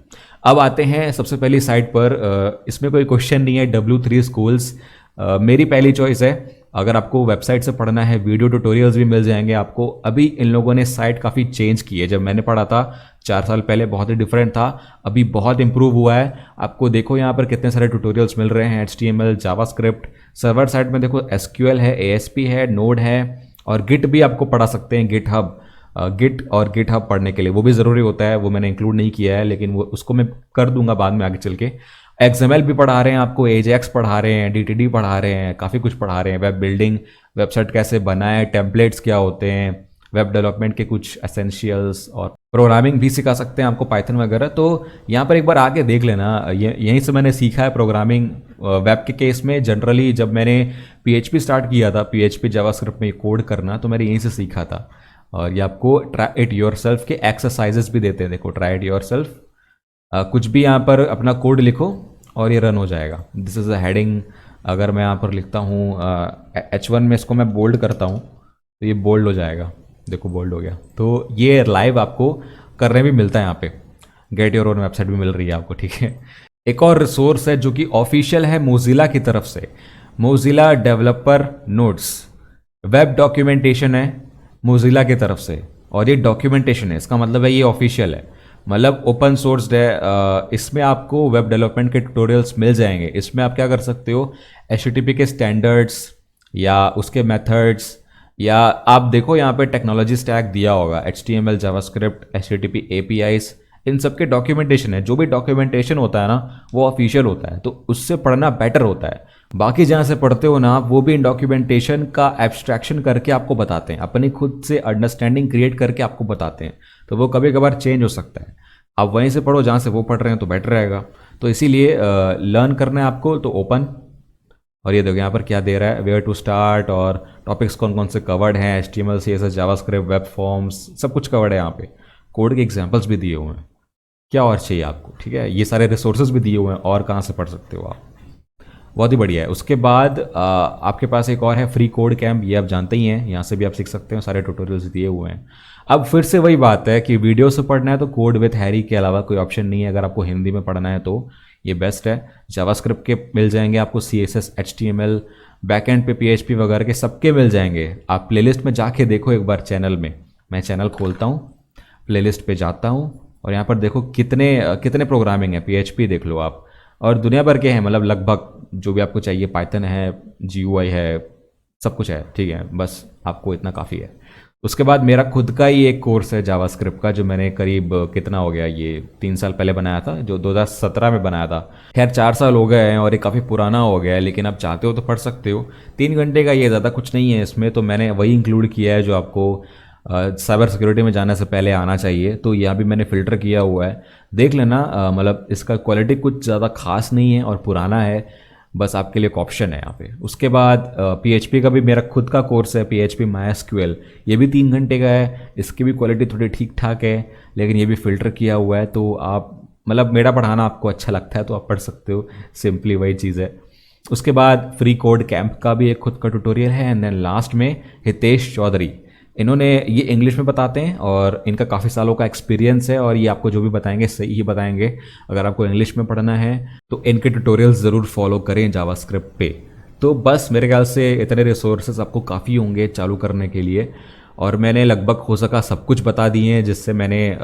अब आते हैं सबसे पहली साइट पर। इसमें कोई क्वेश्चन नहीं है, W3 स्कूल्स मेरी पहली चॉइस है। अगर आपको वेबसाइट से पढ़ना है, वीडियो ट्यूटोरियल्स भी मिल जाएंगे आपको। अभी इन लोगों ने साइट काफ़ी चेंज की है, जब मैंने पढ़ा था 4 साल पहले बहुत ही डिफरेंट था, अभी बहुत इंप्रूव हुआ है। आपको देखो यहाँ पर कितने सारे ट्यूटोरियल्स मिल रहे हैं, HTML, जावास्क्रिप्ट। सर्वर साइड में देखो SQL है, ASP है, नोड है, और गिट भी आपको पढ़ा सकते हैं, गिट हब। गिट और गिट हब पढ़ने के लिए वो भी ज़रूरी होता है, वो मैंने इंक्लूड नहीं किया है, लेकिन वो उसको मैं कर दूंगा बाद में आगे चल के। XML भी पढ़ा रहे हैं आपको, एजेक्स पढ़ा रहे हैं, DTD पढ़ा रहे हैं, काफ़ी कुछ पढ़ा रहे हैं। वेब बिल्डिंग, वेबसाइट कैसे बनाए, टेम्पलेट्स क्या होते हैं, वेब डेवलपमेंट के कुछ एसेंशियल्स, और प्रोग्रामिंग भी सिखा सकते हैं आपको, पाइथन वगैरह। तो यहाँ पर एक बार आके देख लेना, यहीं से मैंने सीखा है प्रोग्रामिंग। वेब के केस में जनरली जब मैंने PHP स्टार्ट किया था, PHP जावास्क्रिप्ट में कोड करना, तो मैंने यहीं से सीखा था। और ये आपको ट्राई इट योरसेल्फ के एक्सरसाइजेस भी देते हैं, देखो ट्राई इट योरसेल्फ। कुछ भी यहाँ पर अपना कोड लिखो और ये रन हो जाएगा। This is a heading. अगर मैं यहाँ पर लिखता हूँ H1 में, इसको मैं बोल्ड करता हूँ तो ये बोल्ड हो जाएगा, देखो बोल्ड हो गया। तो ये लाइव आपको करने भी मिलता है यहाँ पे, गेट योर ओन वेबसाइट भी मिल रही है आपको, ठीक है। एक और रिसोर्स है जो कि ऑफिशियल है मोजिला की तरफ से, Mozilla developer notes, web documentation है मोजिला की तरफ से, और ये डॉक्यूमेंटेशन है, इसका मतलब है ये ऑफिशियल है, मतलब ओपन सोर्स है। इसमें आपको वेब डेवलपमेंट के ट्यूटोरियल्स मिल जाएंगे। इसमें आप क्या कर सकते हो, HTTP के स्टैंडर्ड्स या उसके मेथड्स, या आप देखो यहाँ पे टेक्नोलॉजी स्टैक दिया होगा, HTML, जावास्क्रिप्ट, HTTP APIs, इन सब के डॉक्यूमेंटेशन है। जो भी डॉक्यूमेंटेशन होता है ना, वो ऑफिशियल होता है, तो उससे पढ़ना बेटर होता है। बाकी जहाँ से पढ़ते हो ना, वो भी इन डॉक्यूमेंटेशन का एब्स्ट्रैक्शन करके आपको बताते हैं, अपनी खुद से अंडरस्टैंडिंग क्रिएट करके आपको बताते हैं। तो वो कभी कभार चेंज हो सकता है, आप वहीं से पढ़ो जहाँ से वो पढ़ रहे हैं, तो बेटर रहेगा। तो इसीलिए लर्न करना है आपको तो ओपन। और ये देखो यहाँ पर क्या दे रहा है, वेयर टू स्टार्ट, और टॉपिक्स कौन कौन से कवर्ड हैं, HTML, CSS, JavaScript, web forms, सब कुछ कवर्ड है यहाँ पे। कोड के एग्जाम्पल्स भी दिए हुए हैं, क्या और चाहिए आपको, ठीक है। ये सारे रिसोर्सेज भी दिए हुए हैं, और कहाँ से पढ़ सकते हो आप, बहुत ही बढ़िया है। उसके बाद आपके पास एक और है फ्री कोड कैंप, ये आप जानते ही हैं, यहाँ से भी आप सीख सकते हो, सारे ट्यूटोरियल्स दिए हुए हैं। अब फिर से वही बात है कि वीडियो से पढ़ना है तो कोड विथ हैरी के अलावा कोई ऑप्शन नहीं है। अगर आपको हिंदी में पढ़ना है तो ये बेस्ट है। जावास्क्रिप्ट के मिल जाएंगे आपको, CSS, HTML, बैकएंड पे PHP वगैरह के सबके मिल जाएंगे। आप प्लेलिस्ट में जाके देखो एक बार, चैनल में, मैं चैनल खोलता हूँ, प्लेलिस्ट पे जाता हूँ, और यहाँ पर देखो कितने कितने प्रोग्रामिंग है। PHP देख लो आप, और दुनिया भर के हैं, मतलब लगभग जो भी आपको चाहिए। पाइथन है, GUI है, सब कुछ है, ठीक है, बस आपको इतना काफ़ी है। उसके बाद मेरा खुद का ही एक कोर्स है जावास्क्रिप्ट का, जो मैंने करीब कितना हो गया, ये 3 साल पहले बनाया था, जो 2017 में बनाया था। खैर 4 साल हो गए हैं और ये काफ़ी पुराना हो गया है, लेकिन आप चाहते हो तो पढ़ सकते हो। 3 घंटे का ये ज़्यादा कुछ नहीं है इसमें, तो मैंने वही इंक्लूड किया है जो आपको साइबर सिक्योरिटी में जाने से पहले आना चाहिए। तो यहाँ भी मैंने फ़िल्टर किया हुआ है, देख लेना। मतलब इसका क्वालिटी कुछ ज़्यादा खास नहीं है और पुराना है, बस आपके लिए एक ऑप्शन है यहाँ पे। उसके बाद पीएचपी का भी मेरा खुद का कोर्स है, पीएचपी MySQL। ये भी 3 घंटे का है, इसकी भी क्वालिटी थोड़ी ठीक ठाक है, लेकिन ये भी फ़िल्टर किया हुआ है। तो आप मतलब मेरा पढ़ाना आपको अच्छा लगता है तो आप पढ़ सकते हो, सिंपली वही चीज़ है। उसके बाद फ्री कोड कैंप का भी एक खुद का ट्यूटोरियल है। एंड देन लास्ट में हितेश चौधरी, इन्होंने ये इंग्लिश में बताते हैं और इनका काफ़ी सालों का एक्सपीरियंस है, और ये आपको जो भी बताएंगे सही ही बताएंगे। अगर आपको इंग्लिश में पढ़ना है तो इनके ट्यूटोरियल्स ज़रूर फॉलो करें जावास्क्रिप्ट पे। तो बस मेरे ख्याल से इतने रिसोर्सेज आपको काफ़ी होंगे चालू करने के लिए, और मैंने लगभग हो सका सब कुछ बता दिए हैं, जिससे मैंने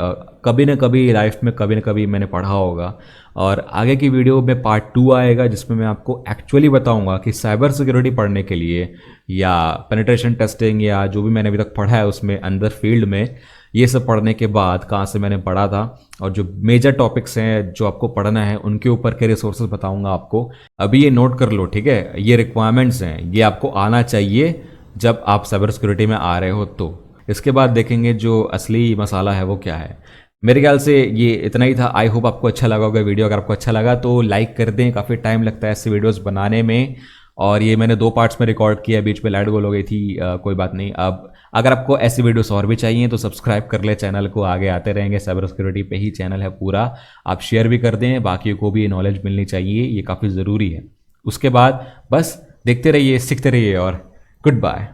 कभी ना कभी लाइफ में कभी ना कभी मैंने पढ़ा होगा। और आगे की वीडियो में पार्ट 2 आएगा, जिसमें मैं आपको एक्चुअली बताऊंगा कि साइबर सिक्योरिटी पढ़ने के लिए या पेनिट्रेशन टेस्टिंग या जो भी मैंने अभी तक पढ़ा है उसमें अंदर फील्ड में, ये सब पढ़ने के बाद कहाँ से मैंने पढ़ा था और जो मेजर टॉपिक्स हैं जो आपको पढ़ना है उनके ऊपर के रिसोर्सेज बताऊंगा आपको। अभी ये नोट कर लो, ठीक है, ये रिक्वायरमेंट्स हैं, ये आपको आना चाहिए जब आप साइबर सिक्योरिटी में आ रहे हो। तो इसके बाद देखेंगे जो असली मसाला है वो क्या है। मेरे ख्याल से ये इतना ही था। आई होप आपको अच्छा लगा होगा वीडियो। अगर आपको अच्छा लगा तो लाइक कर दें, काफ़ी टाइम लगता है ऐसे वीडियोस बनाने में, और ये मैंने 2 पार्ट्स में रिकॉर्ड किया, बीच में लाइट गोल हो गई थी, कोई बात नहीं। अब अगर आपको ऐसी वीडियोस और भी चाहिए तो सब्सक्राइब कर ले चैनल को, आगे आते रहेंगे। साइबर सिक्योरिटी पे ही चैनल है पूरा। आप शेयर भी कर दें, बाकियों को भी नॉलेज मिलनी चाहिए, ये काफ़ी ज़रूरी है। उसके बाद बस देखते रहिए, सीखते रहिए, और गुड बाय।